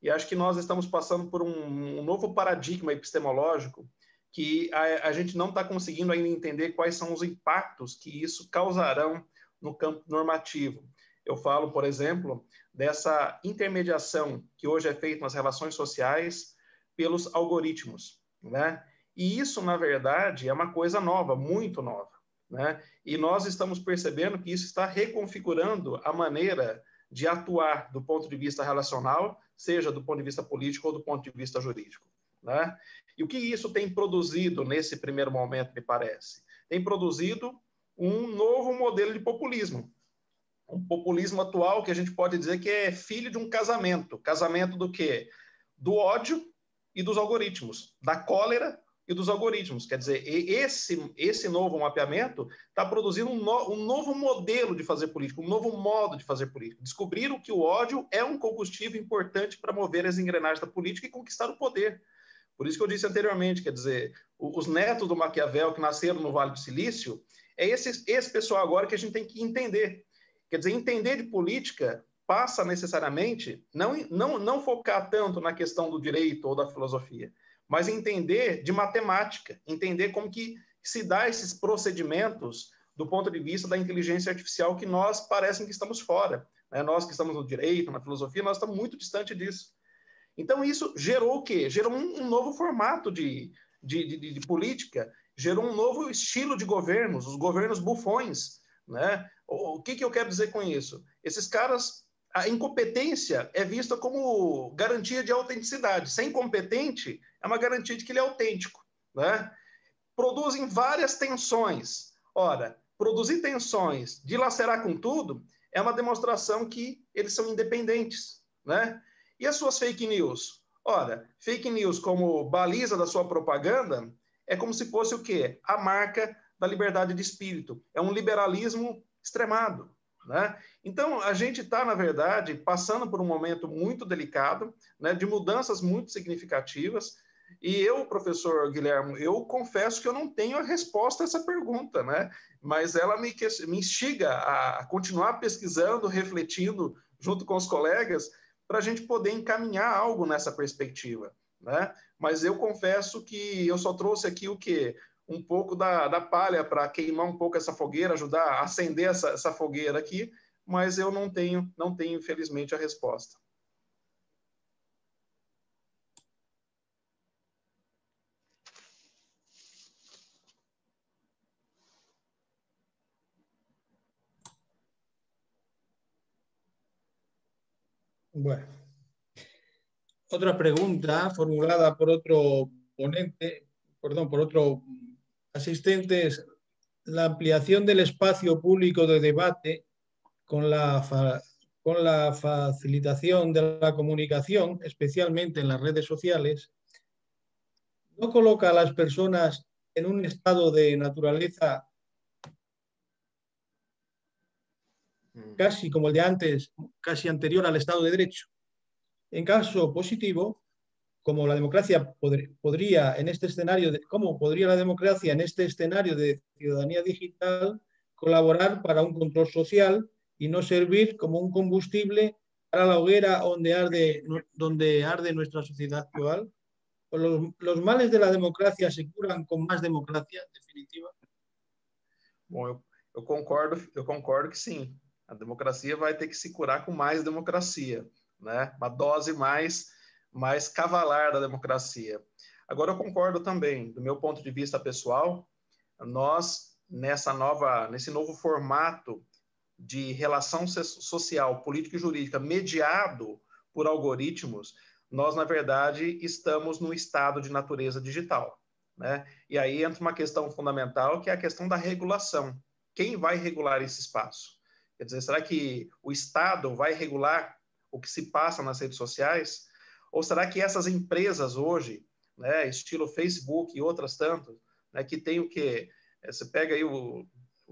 S2: e acho que nós estamos passando por um novo paradigma epistemológico que a gente não está conseguindo ainda entender quais são os impactos que isso causarão no campo normativo. Eu falo, por exemplo, dessa intermediação que hoje é feita nas relações sociais pelos algoritmos, né? E isso, na verdade, é uma coisa nova, muito nova, né? E nós estamos percebendo que isso está reconfigurando a maneira de atuar do ponto de vista relacional, seja do ponto de vista político ou do ponto de vista jurídico, né? E o que isso tem produzido nesse primeiro momento, me parece? Tem produzido um novo modelo de populismo. Um populismo atual que a gente pode dizer que é filho de um casamento. Casamento do quê? Do ódio e dos algoritmos, da cólera e dos algoritmos. Quer dizer, esse novo mapeamento está produzindo um novo modelo de fazer política, um novo modo de fazer política. Descobriram que o ódio é um combustível importante para mover as engrenagens da política e conquistar o poder. Por isso que eu disse anteriormente, quer dizer, os netos do Maquiavel que nasceram no Vale do Silício, é esse pessoal agora que a gente tem que entender. Quer dizer, entender de política passa necessariamente não focar tanto na questão do direito ou da filosofia, mas entender de matemática, entender como que se dá esses procedimentos do ponto de vista da inteligência artificial que nós parecem que estamos fora, né? Nós que estamos no direito, na filosofia, nós estamos muito distante disso. Então, isso gerou o quê? Gerou um novo formato de política, gerou um novo estilo de governos, os governos bufões, né? O que eu quero dizer com isso? Esses caras, a incompetência é vista como garantia de autenticidade. Ser incompetente é uma garantia de que ele é autêntico, né? Produzem várias tensões. Ora, produzir tensões, dilacerar com tudo, é uma demonstração que eles são independentes, né? E as suas fake news? Ora, fake news como baliza da sua propaganda é como se fosse o quê? A marca da liberdade de espírito. É um liberalismo extremado, né? Então, a gente está, na verdade, passando por um momento muito delicado, né, de mudanças muito significativas. E eu, professor Guilherme, eu confesso que eu não tenho a resposta a essa pergunta, né? Mas ela me instiga a continuar pesquisando, refletindo junto com os colegas, para a gente poder encaminhar algo nessa perspectiva, né? Mas eu confesso que eu só trouxe aqui o quê? Um pouco da palha para queimar um pouco essa fogueira, ajudar a acender essa fogueira aqui, mas eu não tenho, infelizmente, a resposta.
S1: Bueno, otra pregunta formulada por otro ponente, perdón, por otro asistente es: la ampliación del espacio público de debate con la facilitación de la comunicación, especialmente en las redes sociales, ¿no coloca a las personas en un estado de naturaleza casi como el de antes, casi anterior al Estado de Derecho. En caso positivo, como la democracia podría en este escenario, ¿cómo podría la democracia en este escenario de ciudadanía digital colaborar para un control social y no servir como un combustible para la hoguera donde arde nuestra sociedad actual? Pues los males de la democracia se curan con más democracia, en definitiva.
S2: Bom, eu concordo que sim. A democracia vai ter que se curar com mais democracia, né? Uma dose mais cavalar da democracia. Agora, eu concordo também, do meu ponto de vista pessoal, nós, nesse novo formato de relação social, política e jurídica mediado por algoritmos, nós, na verdade, estamos no estado de natureza digital, né? E aí entra uma questão fundamental, que é a questão da regulação. Quem vai regular esse espaço? Quer dizer, será que o Estado vai regular o que se passa nas redes sociais? Ou será que essas empresas hoje, né, estilo Facebook e outras tantas, né, que tem o quê? Você pega aí o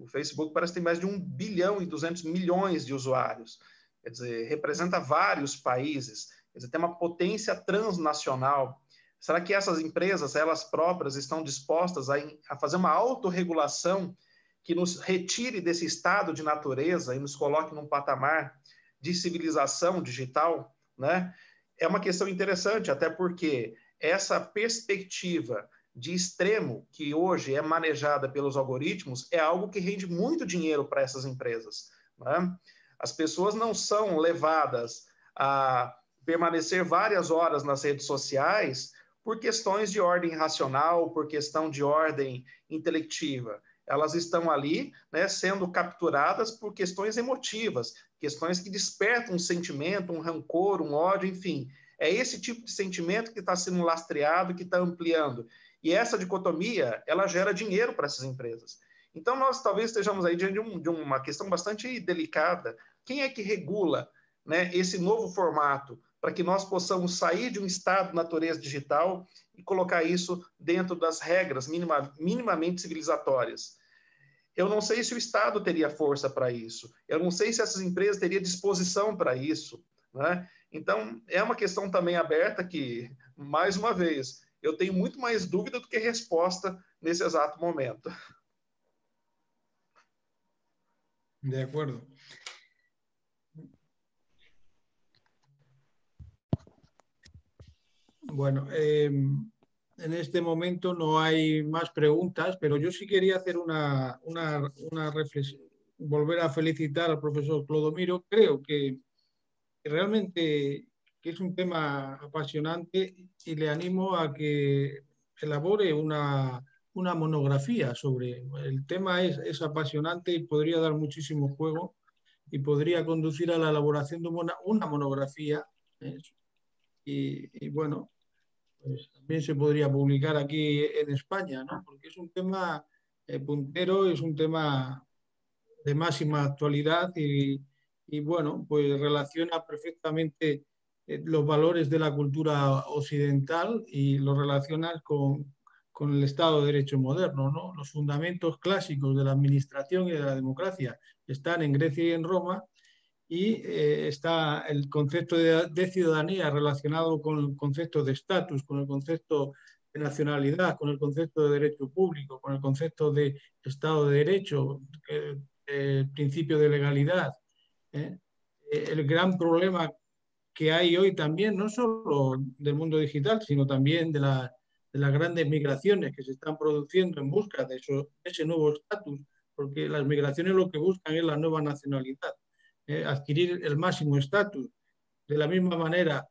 S2: Facebook, parece que tem mais de 1 bilhão e 200 milhões de usuários. Quer dizer, representa vários países. Quer dizer, tem uma potência transnacional. Será que essas empresas, elas próprias, estão dispostas a fazer uma autorregulação que nos retire desse estado de natureza e nos coloque num patamar de civilização digital, né? É uma questão interessante, até porque essa perspectiva de extremo que hoje é manejada pelos algoritmos é algo que rende muito dinheiro para essas empresas, né? As pessoas não são levadas a permanecer várias horas nas redes sociais por questões de ordem racional, por questão de ordem intelectiva. Elas estão ali, né, sendo capturadas por questões emotivas, questões que despertam um sentimento, um rancor, um ódio, enfim. É esse tipo de sentimento que está sendo lastreado, que está ampliando. E essa dicotomia, ela gera dinheiro para essas empresas. Então, nós talvez estejamos aí diante de uma questão bastante delicada. Quem é que regula, né, esse novo formato para que nós possamos sair de um estado de natureza digital e colocar isso dentro das regras minimamente civilizatórias? Eu não sei se o Estado teria força para isso. Eu não sei se essas empresas teriam disposição para isso, né? Então, é uma questão também aberta que, mais uma vez, eu tenho muito mais dúvida do que resposta nesse exato momento.
S1: De acuerdo. Bueno, en este momento no hay más preguntas, pero yo sí quería hacer una reflexión, volver a felicitar al profesor Clodomiro. Creo que realmente que es un tema apasionante y le animo a que elabore una monografía sobre el tema. Es apasionante y podría dar muchísimo juego y podría conducir a la elaboración de una monografía. Y bueno, pues también se podría publicar aquí en España, ¿no? Porque es un tema puntero, es un tema de máxima actualidad y bueno, pues relaciona perfectamente los valores de la cultura occidental y lo relaciona con el Estado de Derecho moderno, ¿no? Los fundamentos clásicos de la administración y de la democracia están en Grecia y en Roma, y está el concepto de ciudadanía relacionado con el concepto de estatus, con el concepto de nacionalidad, con el concepto de derecho público, con el concepto de Estado de Derecho, principio de legalidad. El gran problema que hay hoy también, no solo del mundo digital, sino también de las grandes migraciones que se están produciendo en busca de ese nuevo estatus, porque las migraciones lo que buscan es la nueva nacionalidad. Adquirir el máximo estatus, de la misma manera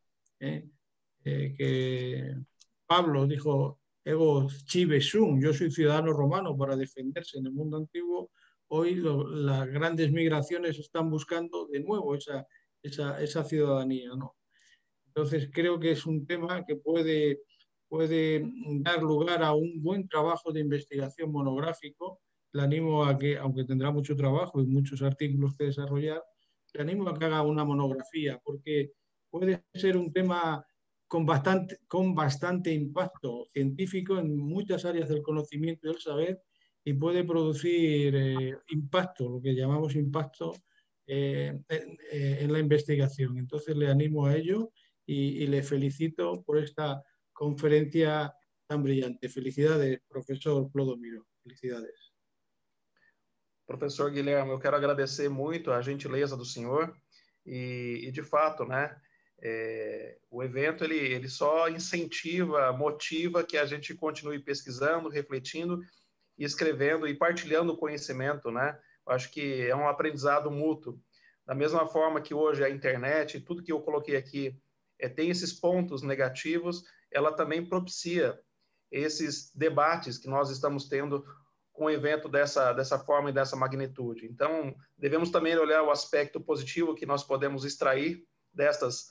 S1: que Pablo dijo ego cive sum, yo soy ciudadano romano, para defenderse en el mundo antiguo. Hoy las grandes migraciones están buscando de nuevo esa ciudadanía, ¿no? Entonces creo que es un tema que puede dar lugar a un buen trabajo de investigación monográfico. Le animo a que, aunque tendrá mucho trabajo y muchos artículos que desarrollar, le animo a que haga una monografía, porque puede ser un tema con bastante impacto científico en muchas áreas del conocimiento y del saber, y puede producir impacto, lo que llamamos impacto en la investigación. Entonces le animo a ello y le felicito por esta conferencia tan brillante. Felicidades, profesor Clodomiro. Felicidades.
S2: Professor Guilherme, eu quero agradecer muito a gentileza do senhor e de fato, né, o evento ele só incentiva, motiva que a gente continue pesquisando, refletindo e escrevendo e partilhando o conhecimento, né? Eu acho que é um aprendizado mútuo. Da mesma forma que hoje a internet, tudo que eu coloquei aqui tem esses pontos negativos, ela também propicia esses debates que nós estamos tendo com um evento dessa forma e dessa magnitude. Então, devemos também olhar o aspecto positivo que nós podemos extrair dessas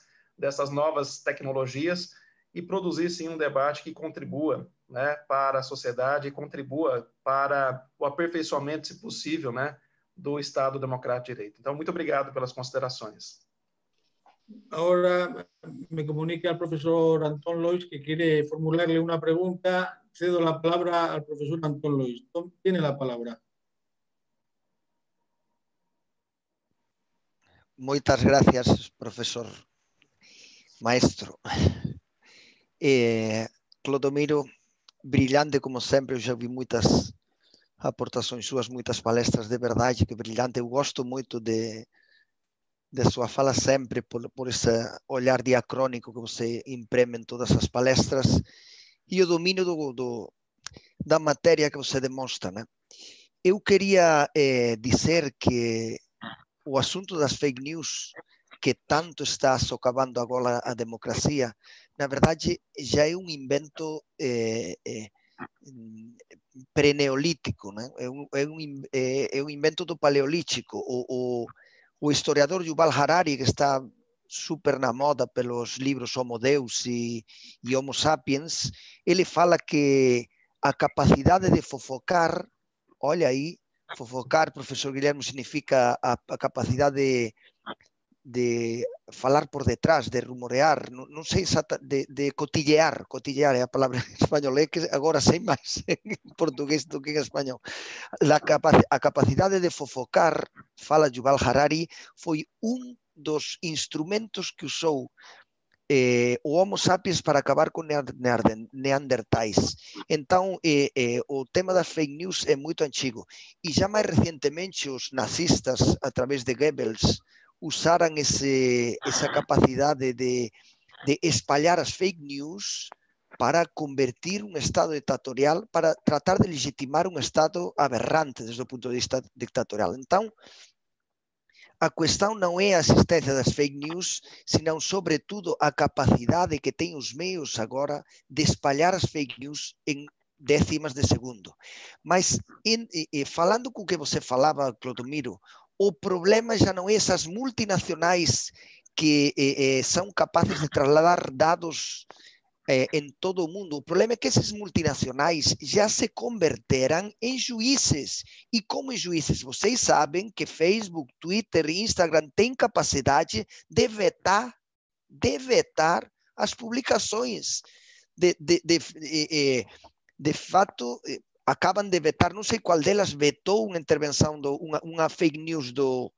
S2: novas tecnologias e produzir, sim, um debate que contribua, né, para a sociedade e contribua para o aperfeiçoamento, se possível, né, do Estado Democrático de Direito. Então, muito obrigado pelas considerações.
S1: Ahora me comunica el profesor Antón Lois que quiere formularle una pregunta. Cedo la palabra al profesor Antón Lois. Tiene la palabra.
S3: Muchas gracias, profesor maestro. Clodomiro, brilhante como sempre. Eu já vi muitas aportações suas, muitas palestras, de verdade que brilhante. Eu gosto muito de sua fala sempre por esse olhar diacrônico que você imprime em todas as palestras e o domínio da matéria que você demonstra, né? Eu queria dizer que o assunto das fake news, que tanto está socavando agora a democracia, na verdade já é um invento pré-neolítico, né? É um invento do paleolítico. O historiador Yuval Harari, que está super na moda pelos livros Homo Deus e Homo Sapiens, ele fala que a capacidade de fofocar, olha aí, fofocar, professor Guilherme, significa a capacidade de falar por detrás, de rumorear, não sei exatamente, de cotillear é a palavra em espanhol, é que agora sei mais em português do que em espanhol. A capacidade de fofocar, fala Yuval Harari, foi um dos instrumentos que usou o Homo sapiens para acabar com neandertais. Então, o tema das fake news é muito antigo. E já mais recentemente, os nazistas, através de Goebbels, usaram essa capacidade de espalhar as fake news para convertir um Estado ditatorial, para tratar de legitimar um Estado aberrante desde o ponto de vista ditatorial. Então, a questão não é a existência das fake news, senão, sobretudo, a capacidade que têm os meios agora de espalhar as fake news em décimas de segundo. Mas, falando com o que você falava, Clodomiro, o problema já não é essas multinacionais que são capazes de trasladar dados em todo o mundo. O problema é que esses multinacionais já se converteram em juízes. E como juízes, vocês sabem que Facebook, Twitter e Instagram têm capacidade de vetar as publicações. De fato, acabam de vetar, não sei qual delas vetou uma intervenção, uma fake news do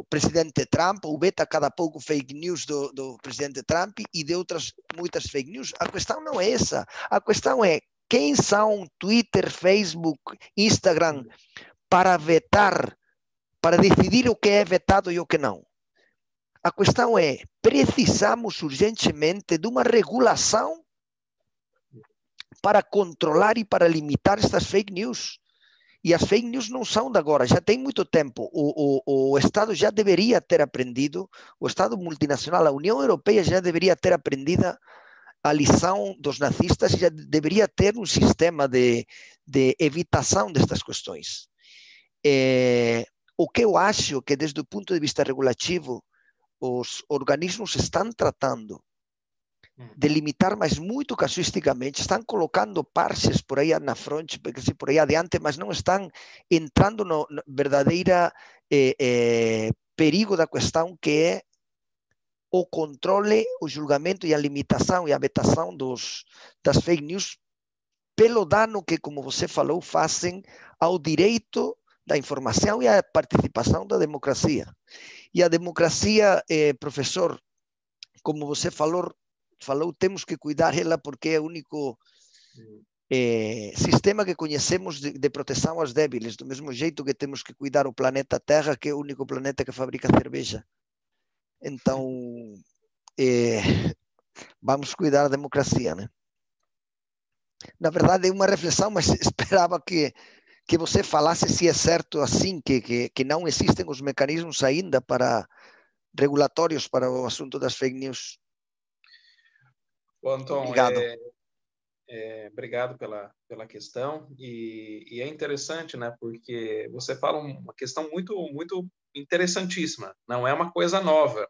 S3: presidente Trump, ou veta cada pouco fake news do presidente Trump e de outras muitas fake news. A questão não é essa. A questão é quem são Twitter, Facebook, Instagram para vetar, para decidir o que é vetado e o que não. A questão é, precisamos urgentemente de uma regulação para controlar e para limitar estas fake news. E as fake news não são de agora, já tem muito tempo. O Estado já deveria ter aprendido, o Estado multinacional, a União Europeia já deveria ter aprendido a lição dos nazistas e já deveria ter um sistema de evitação destas questões. O que eu acho que, desde o ponto de vista regulativo, os organismos estão tratando de limitar, mas muito casuisticamente, estão colocando parches por aí na frente, por aí adiante, mas não estão entrando no verdadeiro perigo da questão, que é o controle, o julgamento e a limitação e a vetação das fake news pelo dano que, como você falou, fazem ao direito da informação e à participação da democracia. E a democracia, professor, como você falou, temos que cuidar ela porque é o único sistema que conhecemos de proteção aos débiles, do mesmo jeito que temos que cuidar o planeta Terra, que é o único planeta que fabrica cerveja. Então, vamos cuidar da democracia, né? Na verdade, é uma reflexão, mas esperava que você falasse se é certo assim, que não existem os mecanismos ainda regulatórios para o assunto das fake news.
S2: Bom, Anton,
S3: obrigado.
S2: Obrigado pela questão, e é interessante, né, porque você fala uma questão muito, muito interessantíssima, não é uma coisa nova,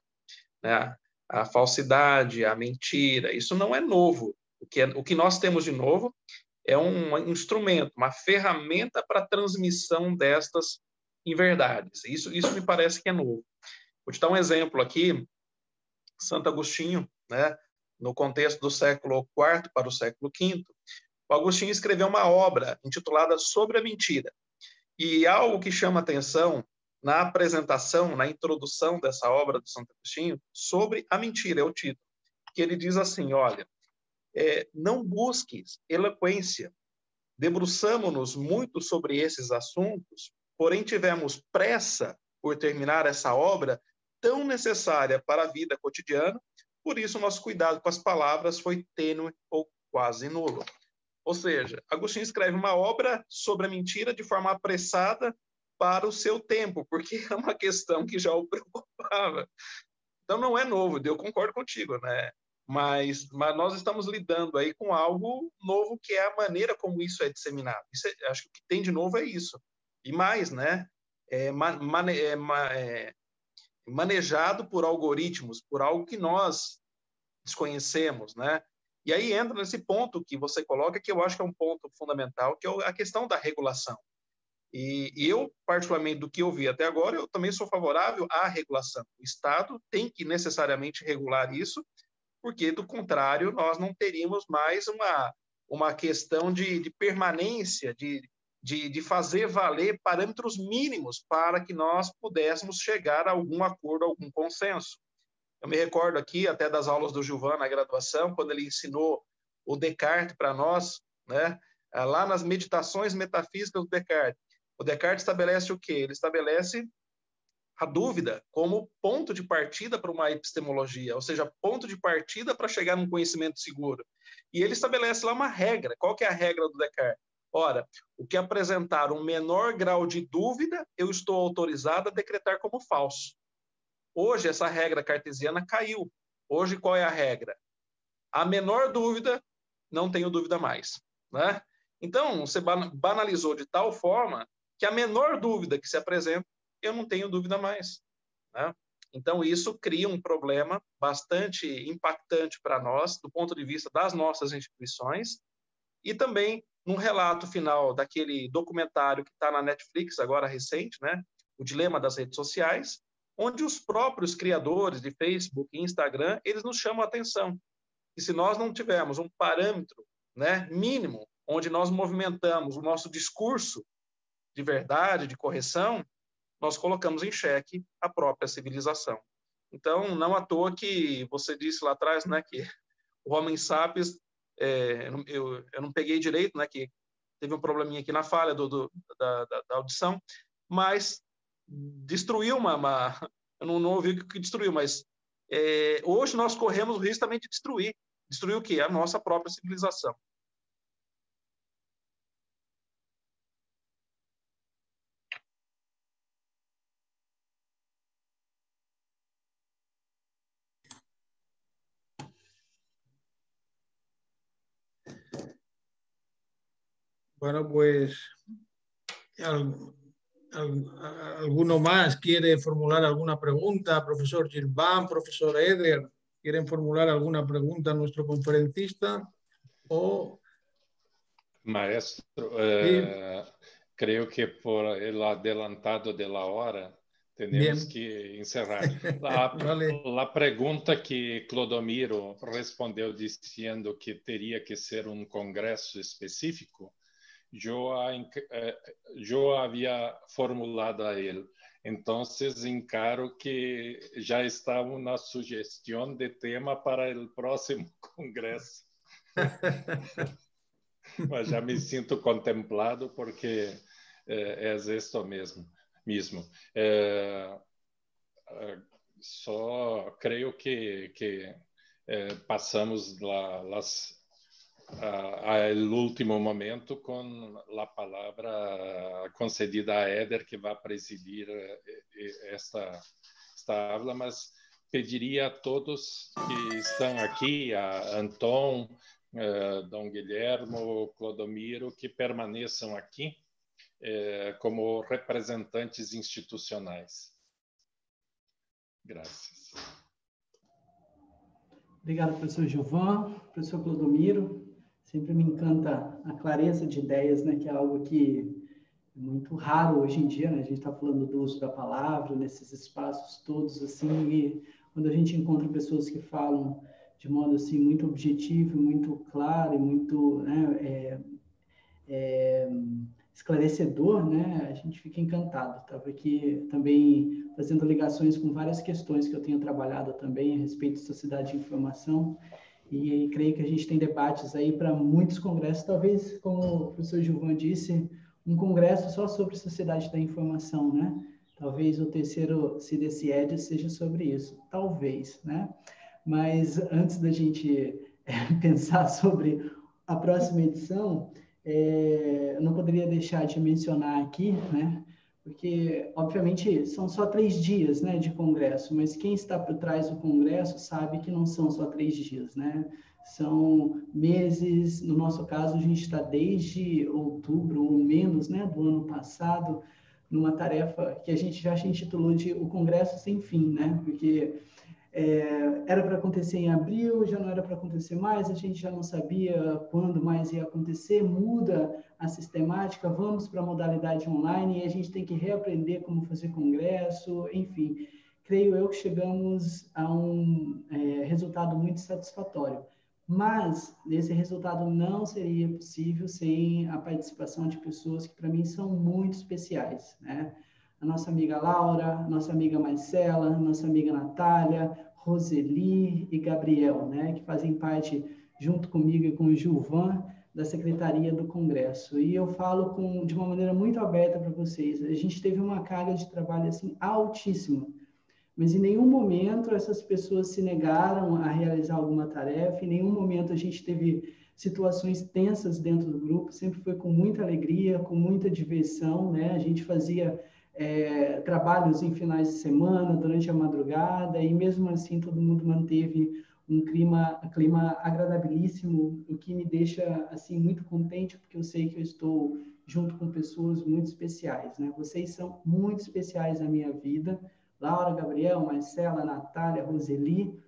S2: né? A falsidade, a mentira, isso não é novo. O que nós temos de novo é um instrumento, uma ferramenta para a transmissão destas inverdades. Isso me parece que é novo. Vou te dar um exemplo aqui, Santo Agostinho, né, no contexto do século IV para o século V, o Agostinho escreveu uma obra intitulada Sobre a Mentira. E algo que chama atenção na apresentação, na introdução dessa obra do Santo Agostinho, Sobre a Mentira, é o título, que ele diz assim, olha, não busques eloquência, debruçamo-nos muito sobre esses assuntos, porém tivemos pressa por terminar essa obra tão necessária para a vida cotidiana, por isso nosso cuidado com as palavras foi tênue ou quase nulo. Ou seja, Agostinho escreve uma obra sobre a mentira de forma apressada para o seu tempo, porque é uma questão que já o preocupava. Então não é novo, eu concordo contigo, né? Mas nós estamos lidando aí com algo novo, que é a maneira como isso é disseminado. Acho que o que tem de novo é isso. E mais, né? Manejado por algoritmos, por algo que nós desconhecemos, né? E aí entra nesse ponto que você coloca, que eu acho que é um ponto fundamental, que é a questão da regulação. E eu, particularmente do que eu vi até agora, eu também sou favorável à regulação. O Estado tem que necessariamente regular isso, porque, do contrário, nós não teríamos mais uma questão de permanência, de fazer valer parâmetros mínimos para que nós pudéssemos chegar a algum acordo, a algum consenso. Eu me recordo aqui até das aulas do Gilvan na graduação, quando ele ensinou o Descartes para nós, né? Lá nas meditações metafísicas do Descartes. O Descartes estabelece o quê? Ele estabelece a dúvida como ponto de partida para uma epistemologia, ou seja, ponto de partida para chegar num conhecimento seguro. E ele estabelece lá uma regra. Qual que é a regra do Descartes? Ora, o que apresentar um menor grau de dúvida, eu estou autorizado a decretar como falso. Hoje, essa regra cartesiana caiu. Hoje, qual é a regra? A menor dúvida, não tenho dúvida mais, né? Então, você banalizou de tal forma que a menor dúvida que se apresenta, eu não tenho dúvida mais, né? Então, isso cria um problema bastante impactante para nós, do ponto de vista das nossas instituições, e também num relato final daquele documentário que está na Netflix, agora recente, né? O Dilema das Redes Sociais, onde os próprios criadores de Facebook e Instagram, eles nos chamam a atenção. E se nós não tivermos um parâmetro, né, mínimo, onde nós movimentamos o nosso discurso de verdade, de correção, nós colocamos em xeque a própria civilização. Então, não à toa que você disse lá atrás, né, que o Homem Sapiens, eu não peguei direito, né, que teve um probleminha aqui na falha da audição, mas destruiu eu não ouvi o que destruiu, mas hoje nós corremos o risco também de destruir o quê? A nossa própria civilização.
S1: Bueno, pues ¿alguno más quiere formular alguna pregunta? Profesor Gilbán, profesor Eder, ¿quieren formular alguna pregunta a nuestro conferencista?
S4: Maestro,
S1: Sí.
S4: creo que por el adelantado de la hora Temos que encerrar. A pergunta que Clodomiro respondeu dizendo que teria que ser um congresso específico, eu havia formulado a ele. Então, encaro que já está uma sugestão de tema para o próximo congresso. Mas já me sinto contemplado porque é isto mesmo. Só creio que passamos ao último momento com a palavra concedida a Éder, que vai presidir esta aula, mas pediria a todos que estão aqui, a Anton, Dom Guilhermo, Clodomiro, que permaneçam aqui como representantes institucionais. Graças.
S5: Obrigado, professor Gilvan, professor Clodomiro. Sempre me encanta a clareza de ideias, né, que é algo que é muito raro hoje em dia, né? A gente está falando do uso da palavra, nesses espaços todos, assim, e quando a gente encontra pessoas que falam de modo, assim, muito objetivo, muito claro e muito, né, esclarecedor, né? A gente fica encantado. Estava aqui também fazendo ligações com várias questões que eu tenho trabalhado também a respeito da sociedade de informação, e creio que a gente tem debates aí para muitos congressos, talvez, como o professor Gilvan disse, um congresso só sobre sociedade da informação, né? Talvez o terceiro CDCED seja sobre isso, talvez, né? Mas antes da gente pensar sobre a próxima edição, eu não poderia deixar de mencionar aqui, né? Porque, obviamente, são só 3 dias, né, de congresso, mas quem está por trás do congresso sabe que não são só 3 dias, né? São meses, no nosso caso, a gente está desde outubro ou menos, né, do ano passado, numa tarefa que a gente já intitulou de o Congresso Sem Fim, né? Porque era para acontecer em abril, já não era para acontecer mais, a gente já não sabia quando mais ia acontecer, muda a sistemática, vamos para a modalidade online e a gente tem que reaprender como fazer congresso, enfim. Creio eu que chegamos a um resultado muito satisfatório. Mas esse resultado não seria possível sem a participação de pessoas que, para mim, são muito especiais, né? A nossa amiga Laura, nossa amiga Marcela, nossa amiga Natália, Roseli e Gabriel, né, que fazem parte, junto comigo e com o Gilvan, da Secretaria do Congresso. E eu falo de uma maneira muito aberta para vocês. A gente teve uma carga de trabalho assim, altíssima, mas em nenhum momento essas pessoas se negaram a realizar alguma tarefa, em nenhum momento a gente teve situações tensas dentro do grupo, sempre foi com muita alegria, com muita diversão, né? A gente fazia trabalhos em finais de semana, durante a madrugada, e mesmo assim todo mundo manteve um clima agradabilíssimo, o que me deixa assim muito contente, porque eu sei que eu estou junto com pessoas muito especiais, né? Vocês são muito especiais na minha vida, Laura, Gabriel, Marcela, Natália, Roseli.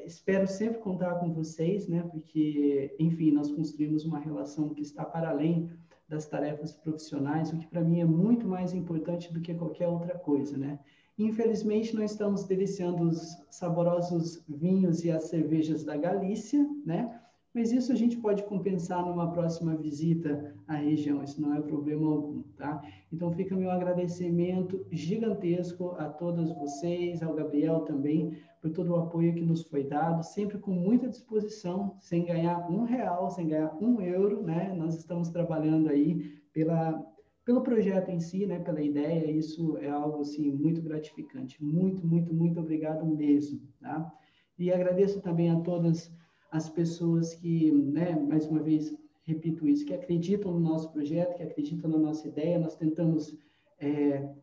S5: Espero sempre contar com vocês, né? Porque, enfim, nós construímos uma relação que está para além das tarefas profissionais, o que para mim é muito mais importante do que qualquer outra coisa, né? Infelizmente, nós estamos deliciando os saborosos vinhos e as cervejas da Galícia, né? Mas isso a gente pode compensar numa próxima visita à região, isso não é problema algum, tá? Então, fica meu agradecimento gigantesco a todas vocês, ao Gabriel também, por todo o apoio que nos foi dado, sempre com muita disposição, sem ganhar R$1, sem ganhar €1, né? Nós estamos trabalhando aí pelo projeto em si, né? Pela ideia, isso é algo, assim, muito gratificante. Muito, muito, muito obrigado mesmo, tá? E agradeço também a todas as pessoas que, né, mais uma vez, repito isso, que acreditam no nosso projeto, que acreditam na nossa ideia. Nós tentamos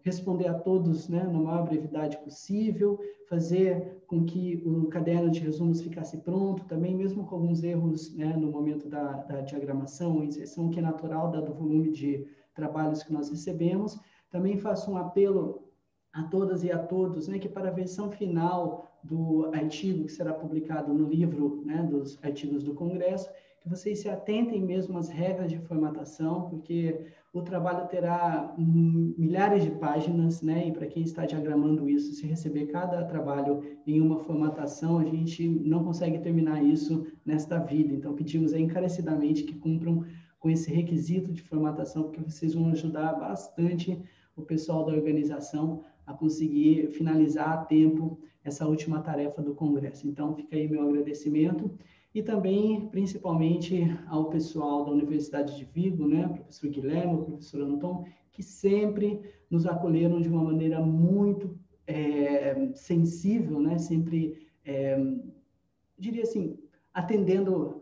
S5: responder a todos, né, na maior brevidade possível, fazer com que o caderno de resumos ficasse pronto, também mesmo com alguns erros, né, no momento da diagramação, inserção, que é natural, dado o volume de trabalhos que nós recebemos. Também faço um apelo a todas e a todos, né, que para a versão final do artigo que será publicado no livro, né, dos artigos do Congresso, que que vocês se atentem mesmo às regras de formatação, porque o trabalho terá milhares de páginas, né? E para quem está diagramando isso, se receber cada trabalho em uma formatação, a gente não consegue terminar isso nesta vida. Então, pedimos encarecidamente que cumpram com esse requisito de formatação, porque vocês vão ajudar bastante o pessoal da organização a conseguir finalizar a tempo essa última tarefa do Congresso. Então, fica aí meu agradecimento. E também, principalmente, ao pessoal da Universidade de Vigo, né, o professor Guilherme, o professor Anton, que sempre nos acolheram de uma maneira muito sensível, né, sempre, diria assim, atendendo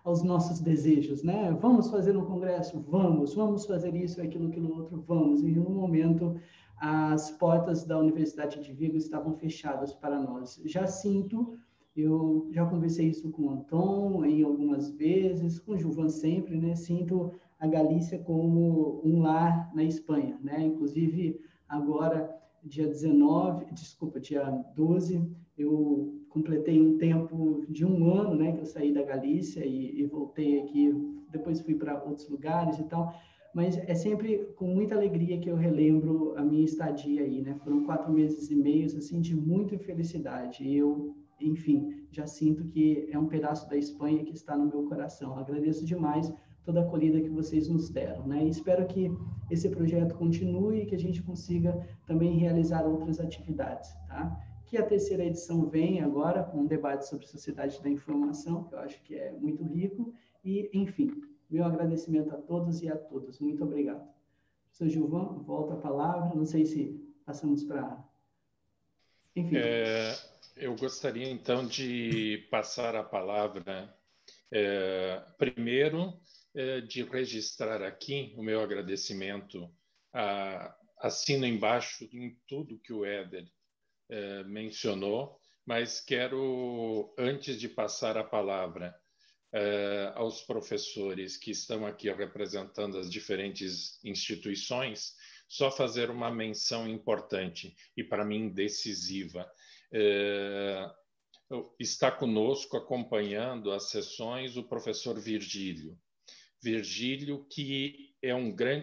S5: aos nossos desejos, né? Vamos fazer um congresso? Vamos fazer isso, aquilo outro? Vamos. E, no momento, as portas da Universidade de Vigo estavam fechadas para nós. Já sinto... Eu já conversei isso com o Anton em algumas vezes, com o Gilvan sempre, né? Sinto a Galícia como um lar na Espanha, né? Inclusive, agora, dia 12, eu completei um tempo de 1 ano, né? Que eu saí da Galícia e voltei aqui, depois fui para outros lugares e tal, mas é sempre com muita alegria que eu relembro a minha estadia aí, né? Foram 4 meses e meio, assim, de muita felicidade. E eu, enfim, já sinto que é um pedaço da Espanha que está no meu coração. Agradeço demais toda a acolhida que vocês nos deram, né? E espero que esse projeto continue e que a gente consiga também realizar outras atividades, tá? Que a 3ª edição vem agora com um debate sobre sociedade da informação, que eu acho que é muito rico. E, enfim, meu agradecimento a todos e a todas. Muito obrigado. Professor Gilvan, volta a palavra. Não sei se passamos para... Enfim.
S4: Eu gostaria, então, de passar a palavra, primeiro, de registrar aqui o meu agradecimento. Assino embaixo em tudo que o Éder mencionou, mas quero, antes de passar a palavra aos professores que estão aqui representando as diferentes instituições, só fazer uma menção importante e, para mim, decisiva. Está conosco acompanhando as sessões o professor Virgílio. Virgílio, que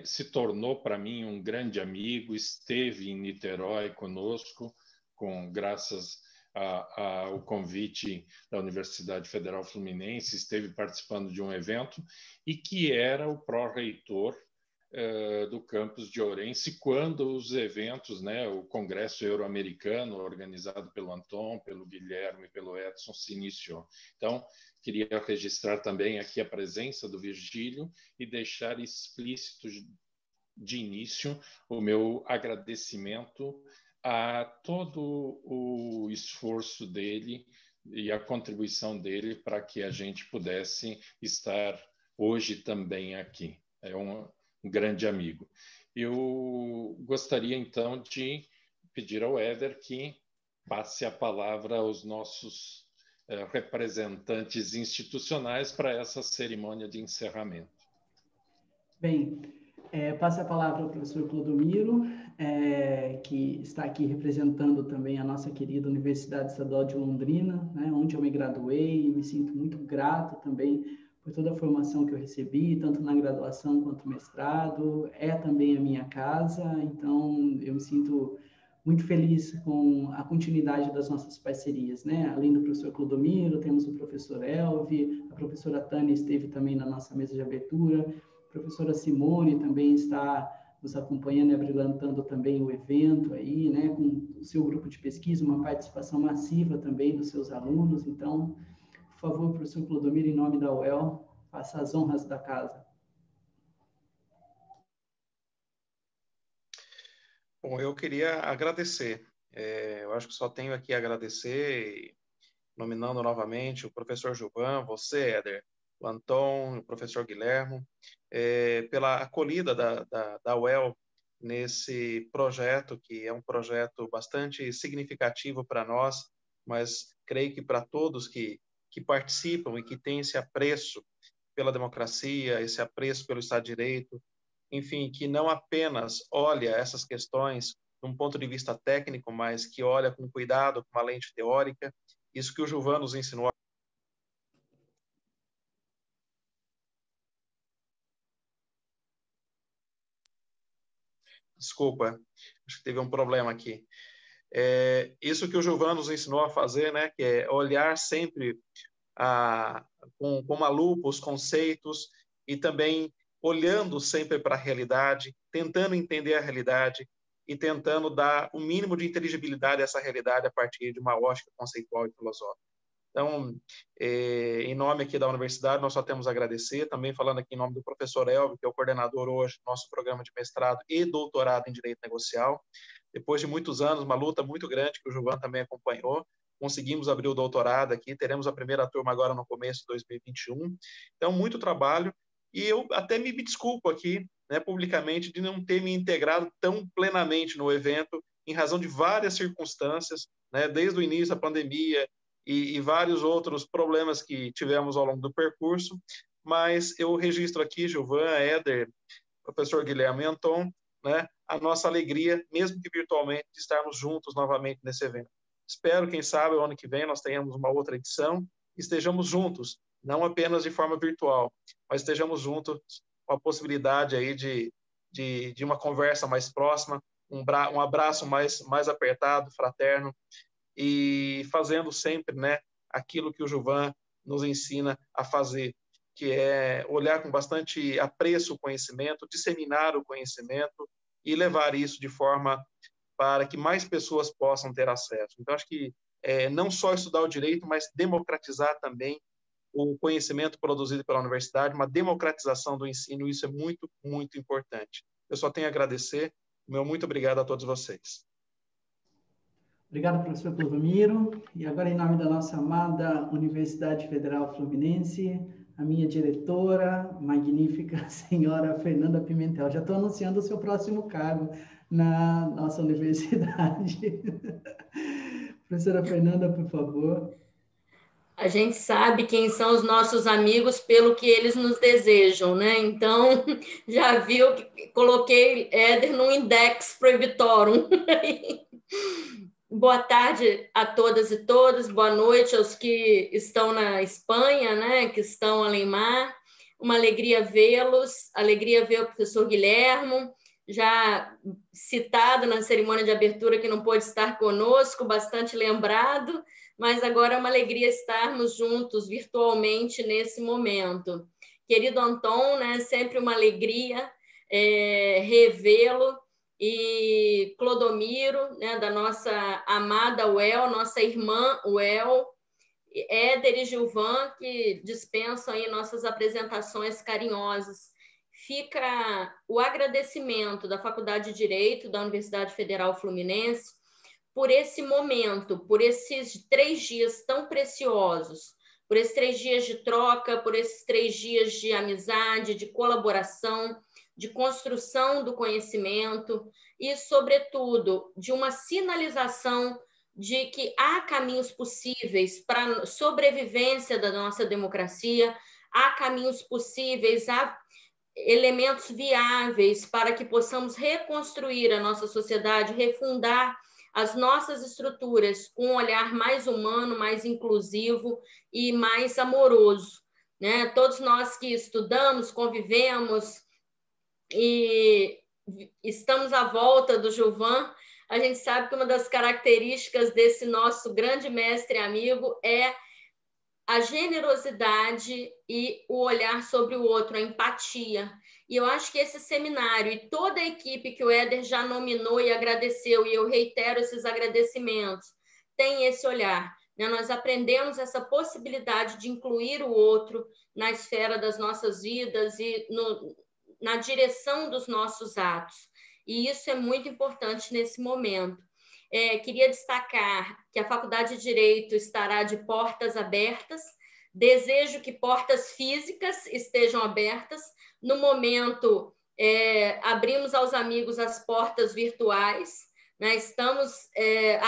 S4: se tornou para mim um grande amigo, esteve em Niterói conosco, graças ao convite da Universidade Federal Fluminense, esteve participando de um evento, e que era o pró-reitor do campus de Ourense quando os eventos, né, o Congresso Euro-Americano, organizado pelo Anton, pelo Guilherme e pelo Edson, se iniciou. Então, queria registrar também aqui a presença do Virgílio e deixar explícito de início o meu agradecimento a todo o esforço dele e a contribuição dele para que a gente pudesse estar hoje também aqui. É um grande amigo. Eu gostaria, então, de pedir ao Éder que passe a palavra aos nossos representantes institucionais para essa cerimônia de encerramento.
S5: Bem, passo a palavra ao professor Clodomiro, que está aqui representando também a nossa querida Universidade Estadual de Londrina, né, onde eu me graduei, e me sinto muito grato também por toda a formação que eu recebi, tanto na graduação quanto no mestrado. É também a minha casa, então eu me sinto muito feliz com a continuidade das nossas parcerias, né? Além do professor Clodomiro, temos o professor Elvi, a professora Tânia esteve também na nossa mesa de abertura, a professora Simone também está nos acompanhando e abrilhantando também o evento aí, né? Com o seu grupo de pesquisa, uma participação massiva também dos seus alunos. Então, por favor, professor Clodomiro, em nome da UEL, faça as honras da casa.
S2: Bom, eu queria agradecer. Eu acho que só tenho aqui a agradecer, nominando novamente o professor Gilvan, você, Éder, o Anton, o professor Guilherme, pela acolhida da UEL nesse projeto, que é um projeto bastante significativo para nós, mas creio que para todos que participam e que têm esse apreço pela democracia, esse apreço pelo Estado de Direito, enfim, que não apenas olha essas questões de um ponto de vista técnico, mas que olha com cuidado, com uma lente teórica. Isso que o Gilvan nos ensinou Desculpa, acho que teve um problema aqui. Isso que o Gilvan nos ensinou a fazer, né, que é olhar sempre com uma lupa os conceitos e também olhando sempre para a realidade, tentando entender a realidade e tentando dar o mínimo de inteligibilidade a essa realidade a partir de uma ótica conceitual e filosófica. Então, em nome aqui da universidade, nós só temos a agradecer, também falando aqui em nome do professor Elvio, que é o coordenador hoje do nosso programa de mestrado e doutorado em Direito Negocial. Depois de muitos anos, uma luta muito grande que o Gilvan também acompanhou, conseguimos abrir o doutorado aqui, teremos a primeira turma agora no começo de 2021. Então, muito trabalho, e eu até me desculpo aqui, né, publicamente, de não ter me integrado tão plenamente no evento, em razão de várias circunstâncias, né, desde o início da pandemia, e vários outros problemas que tivemos ao longo do percurso, mas eu registro aqui, Gilvan, Éder, professor Guilherme e Anton, né, a nossa alegria, mesmo que virtualmente, de estarmos juntos novamente nesse evento. Espero, quem sabe, o ano que vem nós tenhamos uma outra edição e estejamos juntos, não apenas de forma virtual, mas estejamos juntos com a possibilidade aí de uma conversa mais próxima, um abraço mais apertado, fraterno, e fazendo sempre, né, aquilo que o Gilvan nos ensina a fazer, que é olhar com bastante apreço o conhecimento, disseminar o conhecimento e levar isso de forma para que mais pessoas possam ter acesso. Então, acho que não só estudar o direito, mas democratizar também o conhecimento produzido pela universidade, uma democratização do ensino, isso é muito, muito importante. Eu só tenho a agradecer. Meu muito obrigado a todos vocês.
S5: Obrigado, professor Clodomiro. E agora, em nome da nossa amada Universidade Federal Fluminense, a minha diretora, magnífica senhora Fernanda Pimentel. Já estou anunciando o seu próximo cargo na nossa universidade. Professora Fernanda, por favor.
S6: A gente sabe quem são os nossos amigos pelo que eles nos desejam, né? Então, já viu que coloquei Éder no index prohibitorum. Boa tarde a todas e todos, boa noite aos que estão na Espanha, né, que estão além mar. Uma alegria vê-los, alegria ver o professor Guilhermo, já citado na cerimônia de abertura, que não pôde estar conosco, bastante lembrado, mas agora é uma alegria estarmos juntos virtualmente nesse momento. Querido Anton, né, sempre uma alegria revê-lo. E Clodomiro, né, da nossa amada UEL, nossa irmã UEL, Éder e Gilvan, que dispensam aí nossas apresentações carinhosas. Fica o agradecimento da Faculdade de Direito da Universidade Federal Fluminense por esse momento, por esses 3 dias tão preciosos, por esses 3 dias de troca, por esses 3 dias de amizade, de colaboração, de construção do conhecimento e, sobretudo, de uma sinalização de que há caminhos possíveis para a sobrevivência da nossa democracia, há caminhos possíveis, há elementos viáveis para que possamos reconstruir a nossa sociedade, refundar as nossas estruturas com um olhar mais humano, mais inclusivo e mais amoroso, né? Todos nós que estudamos, convivemos, e estamos à volta do Gilvan, a gente sabe que uma das características desse nosso grande mestre e amigo é a generosidade e o olhar sobre o outro, a empatia. E eu acho que esse seminário e toda a equipe que o Éder já nominou e agradeceu, e eu reitero esses agradecimentos, tem esse olhar, né? Nós aprendemos essa possibilidade de incluir o outro na esfera das nossas vidas e na direção dos nossos atos. E isso é muito importante nesse momento. Queria destacar que a Faculdade de Direito estará de portas abertas. Desejo que portas físicas estejam abertas. No momento, abrimos aos amigos as portas virtuais, né? Estamos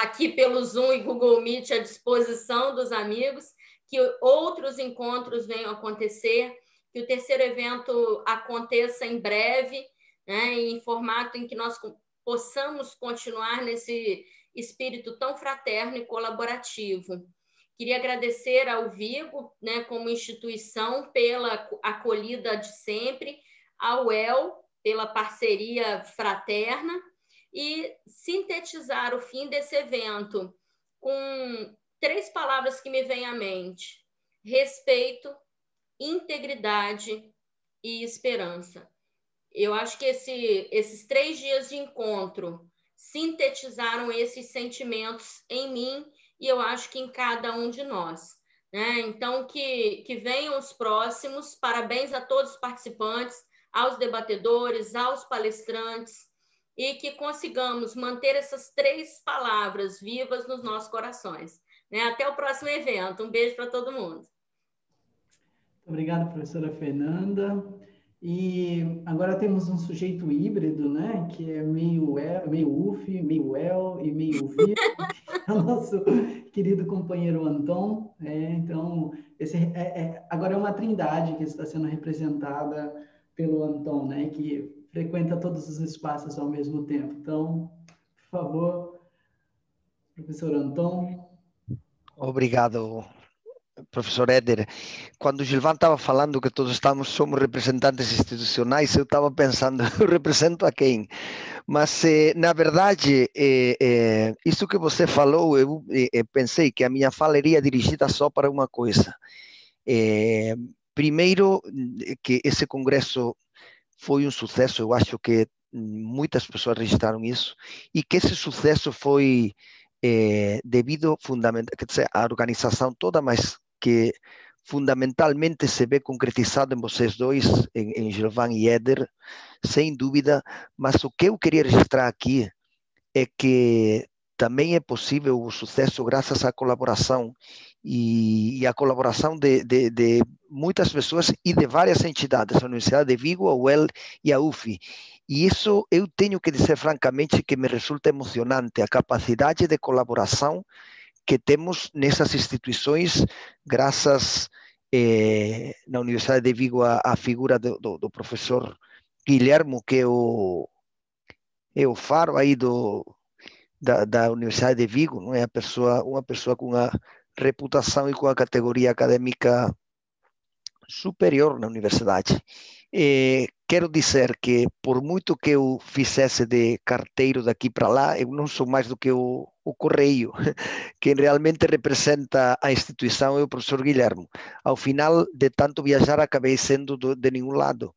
S6: aqui pelo Zoom e Google Meet à disposição dos amigos, que outros encontros venham a acontecer, que o terceiro evento aconteça em breve, né, em formato em que nós possamos continuar nesse espírito tão fraterno e colaborativo. Queria agradecer ao Vigo, né, como instituição, pela acolhida de sempre, ao UEL, pela parceria fraterna, e sintetizar o fim desse evento com 3 palavras que me vêm à mente: respeito, integridade e esperança. Eu acho que esses 3 dias de encontro sintetizaram esses sentimentos em mim e eu acho que em cada um de nós, né? Então, que venham os próximos. Parabéns a todos os participantes, aos debatedores, aos palestrantes, e que consigamos manter essas 3 palavras vivas nos nossos corações, né? Até o próximo evento. Um beijo para todo mundo.
S5: Obrigado, professora Fernanda. E agora temos um sujeito híbrido, né? Que é meio UF, meio UEL e meio UVI. É o nosso querido companheiro Anton. Então, agora é uma trindade que está sendo representada pelo Anton, né? Que frequenta todos os espaços ao mesmo tempo. Então, por favor, professor Anton.
S3: Obrigado, professor Éder. Quando o Gilvan estava falando que todos somos representantes institucionais, eu estava pensando, eu represento a quem? Mas, na verdade, isso que você falou, eu pensei que a minha fala iria dirigida só para uma coisa. Primeiro, que esse congresso foi um sucesso, eu acho que muitas pessoas registraram isso, e que esse sucesso foi devido fundamentalmente à organização toda, mas que fundamentalmente se vê concretizado em vocês dois, em Gilvan e Éder, sem dúvida. Mas o que eu queria registrar aqui é que também é possível o sucesso graças à colaboração e a colaboração de muitas pessoas e de várias entidades, a Universidade de Vigo, a UEL e a UF. E isso eu tenho que dizer francamente que me resulta emocionante, a capacidade de colaboração que temos nessas instituições, graças na Universidade de Vigo a figura do professor Guilhermo, que é o faro aí da Universidade de Vigo, não é uma pessoa com a reputação e com a categoria acadêmica superior na universidade. Quero dizer que, por muito que eu fizesse de carteiro daqui para lá, eu não sou mais do que o correio. Quem realmente representa a instituição é o professor Guilhermo. Ao final de tanto viajar, acabei sendo de nenhum lado.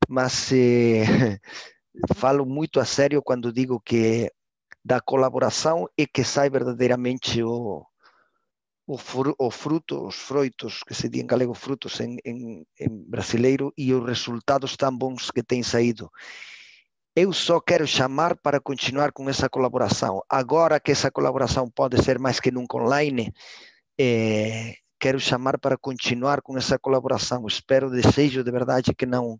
S3: Mas falo muito a sério quando digo que da colaboração é que sai verdadeiramente os frutos, que se diz em galego frutos em brasileiro, e os resultados tão bons que têm saído. Eu só quero chamar para continuar com essa colaboração. Agora que essa colaboração pode ser mais que nunca online, quero chamar para continuar com essa colaboração. Espero, desejo de verdade que não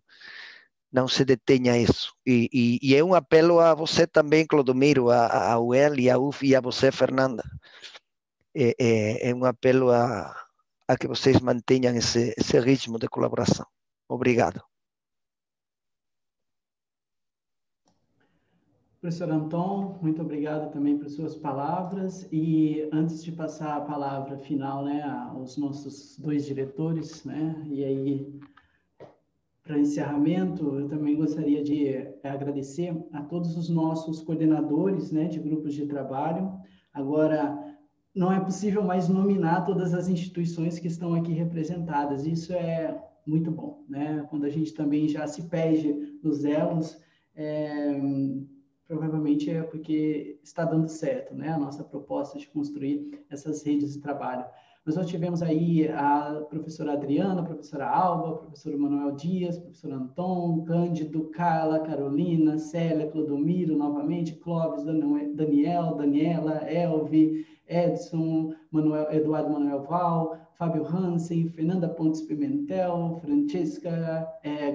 S3: se detenha isso. E é um apelo a você também, Clodomiro, a UEL e a UF, e a você, Fernanda. É um apelo a que vocês mantenham esse ritmo de colaboração. Obrigado.
S5: Professor Anton, muito obrigado também por suas palavras. E antes de passar a palavra final, né, aos nossos 2 diretores, né, e aí, para encerramento, eu também gostaria de agradecer a todos os nossos coordenadores, né, de grupos de trabalho. Agora, não é possível mais nominar todas as instituições que estão aqui representadas. Isso é muito bom, né? Quando a gente também já se perde nos elos, provavelmente é porque está dando certo, né? A nossa proposta de construir essas redes de trabalho. Nós tivemos aí a professora Adriana, a professora Alba, o professor Manuel Dias, o professor Anton, Cândido, Carla, Carolina, Célia, Clodomiro, novamente, Clóvis, Daniel, Daniela, Elvi, Edson, Eduardo Manuel Val, Fábio Hansen, Fernanda Pontes Pimentel, Francesca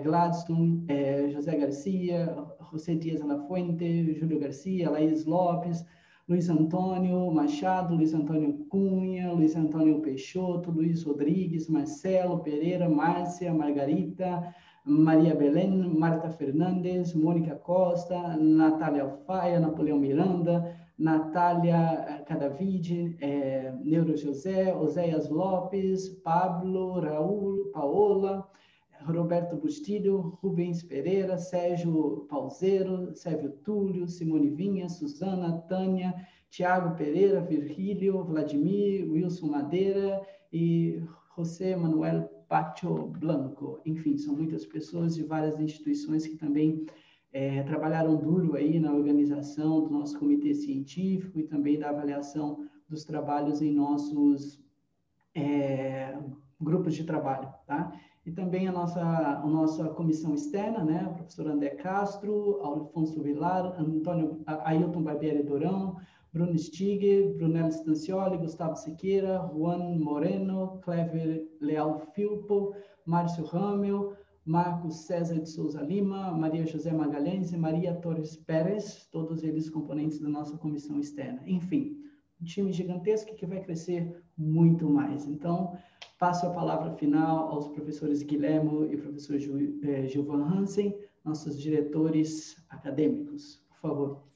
S5: Gladstone, José Garcia, José Dias Alafuente, Júlio Garcia, Laís Lopes, Luiz Antônio Machado, Luiz Antônio Cunha, Luiz Antônio Peixoto, Luiz Rodrigues, Marcelo Pereira, Márcia, Margarita, Maria Belém, Marta Fernandes, Mônica Costa, Natália Alfaia, Napoleão Miranda, Natália Cadavide, Neuro José, Oséias Lopes, Pablo, Raul, Paola, Roberto Bustilho, Rubens Pereira, Sérgio Pauseiro, Sérgio Túlio, Simone Vinha, Suzana, Tânia, Tiago Pereira, Virgílio, Vladimir, Wilson Madeira e José Manuel Pacho Blanco. Enfim, são muitas pessoas de várias instituições que também trabalharam duro aí na organização do nosso comitê científico e também da avaliação dos trabalhos em nossos grupos de trabalho, tá? E também a nossa comissão externa, né? O professor André Castro, Alfonso Vilar, Ailton Barbieri Dorão, Bruno Stiger, Brunello Stancioli, Gustavo Siqueira, Juan Moreno, Clever Leal Filpo, Márcio Ramel, Marcos César de Souza Lima, Maria José Magalhães e Maria Torres Pérez, todos eles componentes da nossa comissão externa. Enfim, um time gigantesco que vai crescer muito mais. Então, passo a palavra final aos professores Guilhermo e professor Gilvan Hansen, nossos diretores acadêmicos. Por favor.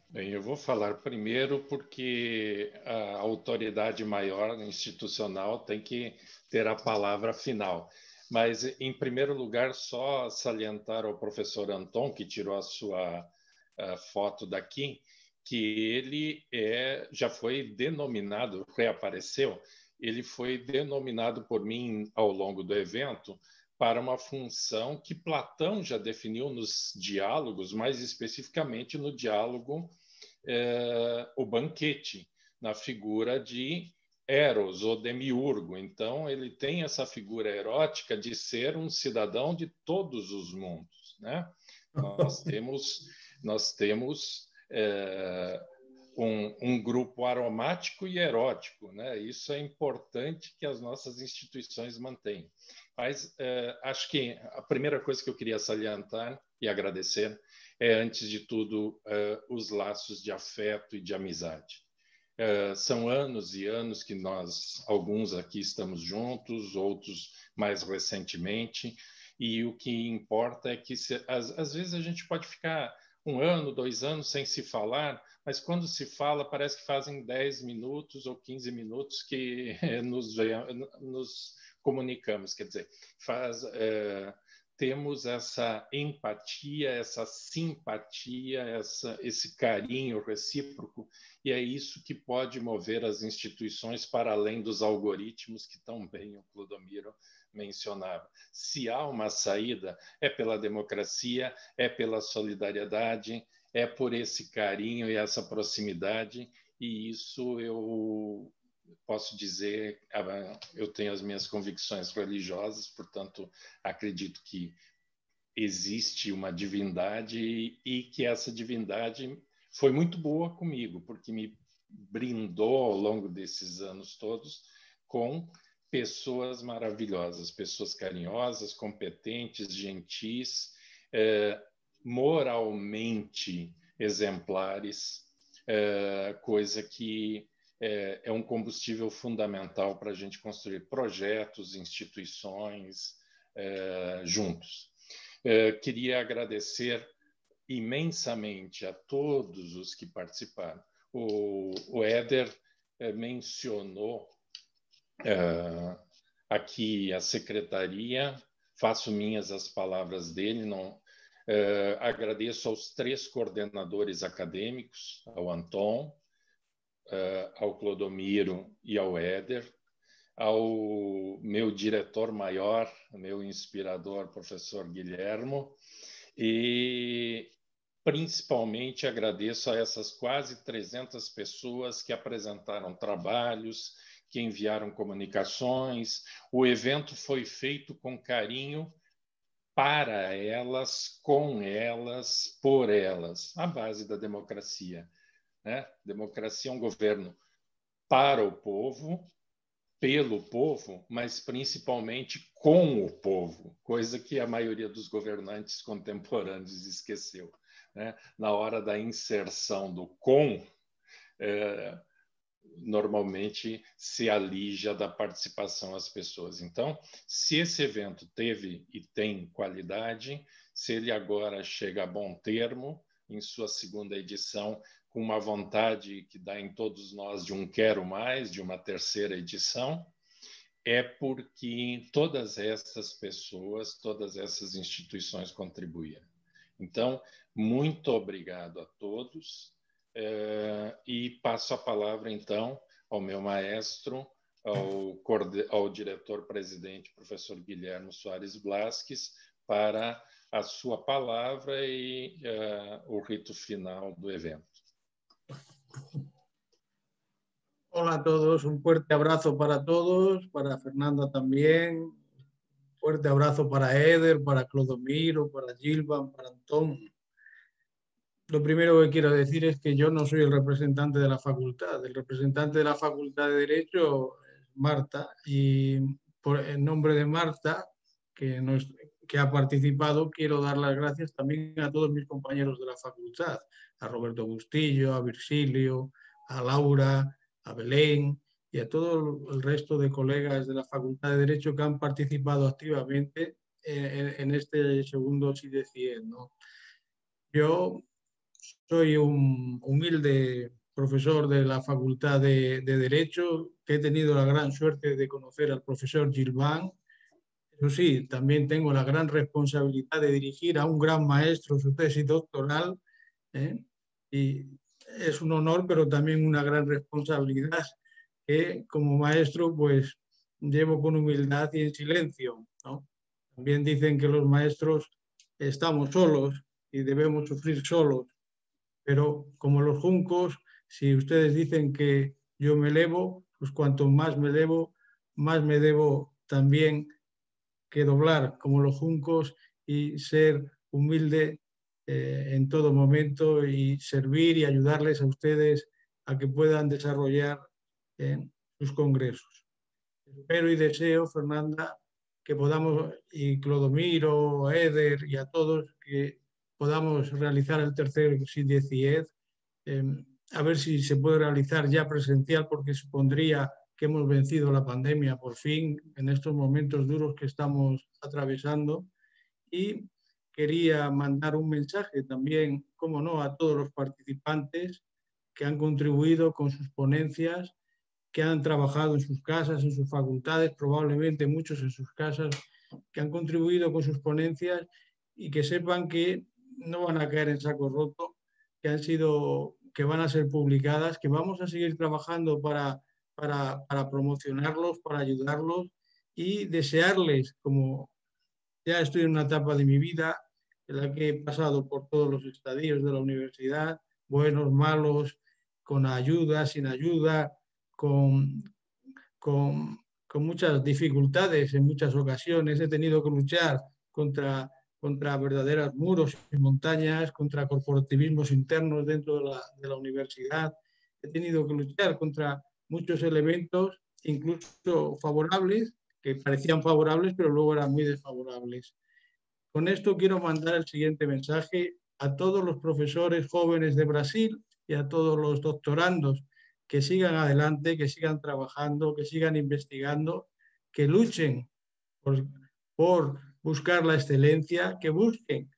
S4: Bem, eu vou falar primeiro porque a autoridade maior institucional tem que ter a palavra final. Mas, em primeiro lugar, só salientar ao professor Anton, que tirou a sua foto daqui, que ele já foi denominado, reapareceu, ele foi denominado por mim ao longo do evento para uma função que Platão já definiu nos diálogos, mais especificamente no diálogo O Banquete, na figura de Eros, ou demiurgo. Então, ele tem essa figura erótica de ser um cidadão de todos os mundos, né? Nós temos um grupo aromático e erótico, né? Isso é importante que as nossas instituições mantenham. Mas acho que a primeira coisa que eu queria salientar e agradecer é, antes de tudo, os laços de afeto e de amizade. São anos e anos que nós, alguns aqui estamos juntos, outros mais recentemente, e o que importa é que, às vezes, a gente pode ficar 1 ano, 2 anos sem se falar, mas quando se fala, parece que fazem 10 minutos ou 15 minutos que nos comunicamos. Quer dizer, temos essa empatia, essa simpatia, esse carinho recíproco, e é isso que pode mover as instituições para além dos algoritmos que tão bem o Clodomiro mencionava. Se há uma saída, é pela democracia, é pela solidariedade, é por esse carinho e essa proximidade, e isso eu posso dizer, eu tenho as minhas convicções religiosas, portanto, acredito que existe uma divindade e que essa divindade foi muito boa comigo, porque me brindou ao longo desses anos todos com pessoas maravilhosas, pessoas carinhosas, competentes, gentis, moralmente exemplares, coisa que é um combustível fundamental para a gente construir projetos, instituições juntos. Queria agradecer imensamente a todos os que participaram. O Éder mencionou aqui a secretaria, faço minhas as palavras dele, agradeço aos 3 coordenadores acadêmicos, ao Anton, ao Clodomiro e ao Éder, ao meu diretor maior, meu inspirador, professor Guilhermo, e principalmente agradeço a essas quase 300 pessoas que apresentaram trabalhos, que enviaram comunicações. O evento foi feito com carinho para elas, com elas, por elas, a base da democracia, né? Democracia é um governo para o povo, pelo povo, mas principalmente com o povo, coisa que a maioria dos governantes contemporâneos esqueceu, né? Na hora da inserção do com, normalmente se alija da participação as pessoas. Então, se esse evento teve e tem qualidade, se ele agora chega a bom termo, em sua 2ª edição, com uma vontade que dá em todos nós de um quero mais, de uma 3ª edição, é porque todas essas pessoas, todas essas instituições contribuíram. Então, muito obrigado a todos e passo a palavra, então, ao meu maestro, ao diretor-presidente, professor Guilherme Soares Blasques, para a sua palavra e o rito final do evento.
S1: Hola a todos, un fuerte abrazo para todos, para Fernanda también, un fuerte abrazo para Eder, para Clodomiro, para Gilvan, para Antón. Lo primero que quiero decir es que yo no soy el representante de la facultad. El representante de la Facultad de Derecho es Marta, y en nombre de Marta, que ha participado, quiero dar las gracias también a todos mis compañeros de la facultad, a Roberto Bustillo, a Virgilio, a Laura, a Belén y a todo el resto de colegas de la Facultad de Derecho que han participado activamente en este segundo CIDE-CIED, ¿no? Yo soy un humilde profesor de la Facultad de Derecho, que he tenido la gran suerte de conocer al profesor Gilvan. Eso sí, también tengo la gran responsabilidad de dirigir a un gran maestro su tesis doctoral, y es un honor, pero también una gran responsabilidad que como maestro pues llevo con humildad y en silencio, ¿no? También dicen que los maestros estamos solos y debemos sufrir solos, pero como los juncos, si ustedes dicen que yo me elevo, pues cuanto más me elevo, más me debo también que doblar como los juncos y ser humilde en todo momento y servir y ayudarles a ustedes a que puedan desarrollar sus congresos. Espero y deseo, Fernanda, que podamos, y Clodomiro, Eder y a todos, que podamos realizar el tercer CIDE-CIED, a ver si se puede realizar ya presencial, porque supondría que hemos vencido la pandemia por fin en estos momentos duros que estamos atravesando. Y quería mandar un mensaje también, como no, a todos los participantes que han contribuido con sus ponencias, que han trabajado en sus casas, en sus facultades, probablemente muchos en sus casas, que han contribuido con sus ponencias, y que sepan que no van a caer en saco roto, que van a ser publicadas, que vamos a seguir trabajando para promocionarlos, para ayudarlos, y desearles, como ya estoy en una etapa de mi vida en la que he pasado por todos los estadios de la universidad, buenos, malos, con ayuda, sin ayuda, con muchas dificultades en muchas ocasiones. He tenido que luchar contra verdaderos muros y montañas, contra corporativismos internos dentro de la universidad. He tenido que luchar contra muchos elementos, incluso favorables, que parecían favorables, pero luego eran muy desfavorables. Con esto quiero mandar el siguiente mensaje a todos los profesores jóvenes de Brasil y a todos los doctorandos, que sigan adelante, que sigan trabajando, que sigan investigando, que luchen por buscar la excelencia, que busquen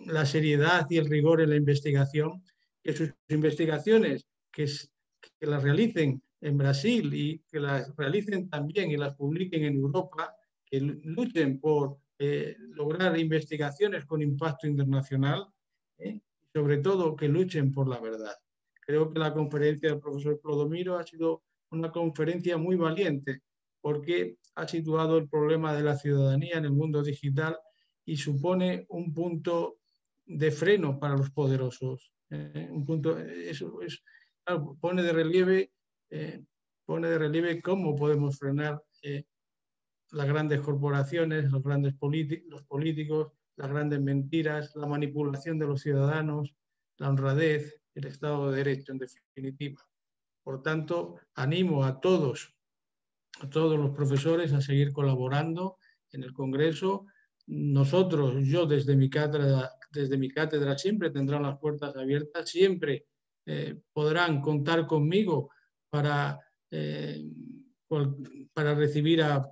S1: la seriedad y el rigor en la investigación, que sus investigaciones que las realicen en Brasil y que las realicen también y las publiquen en Europa, que luchen por lograr investigaciones con impacto internacional, y sobre todo que luchen por la verdad. Creo que la conferencia del profesor Clodomiro ha sido una conferencia muy valiente, porque ha situado el problema de la ciudadanía en el mundo digital y supone un punto de freno para los poderosos. Pone de relieve cómo podemos frenar las grandes corporaciones, los políticos, las grandes mentiras, la manipulación de los ciudadanos, la honradez, el Estado de Derecho, en definitiva. Por tanto, animo a todos los profesores a seguir colaborando en el Congreso. Nosotros, yo desde mi cátedra siempre tendrán las puertas abiertas, siempre podrán contar conmigo para recibir a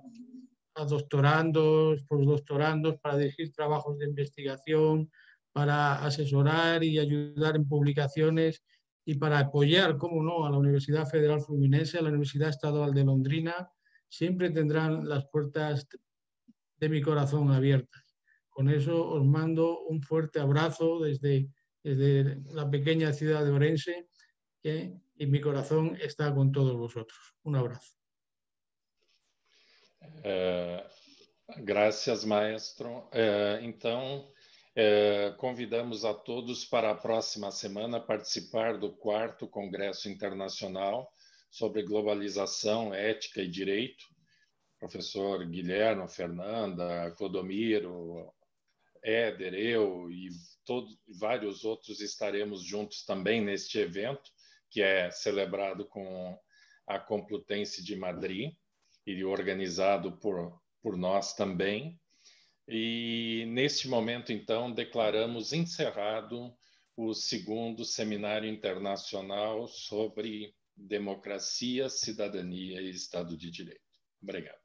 S1: doctorandos, postdoctorandos, para dirigir trabajos de investigación, para asesorar y ayudar en publicaciones y para apoyar, cómo no, a la Universidad Federal Fluminense, a la Universidad Estadual de Londrina, siempre tendrán las puertas de mi corazón abiertas. Con eso os mando un fuerte abrazo desde la pequeña ciudad de Orense, y mi corazón está con todos vosotros. Un abrazo.
S4: Graças, maestro. Então, convidamos a todos para a próxima semana participar do 4º Congresso Internacional sobre Globalização, Ética e Direito. Professor Guilherme, Fernanda, Clodomiro, Éder, eu e vários outros estaremos juntos também neste evento, que é celebrado com a Complutense de Madrid e organizado por nós também. E, neste momento, então, declaramos encerrado o 2º Seminário Internacional sobre Democracia, Cidadania e Estado de Direito. Obrigado.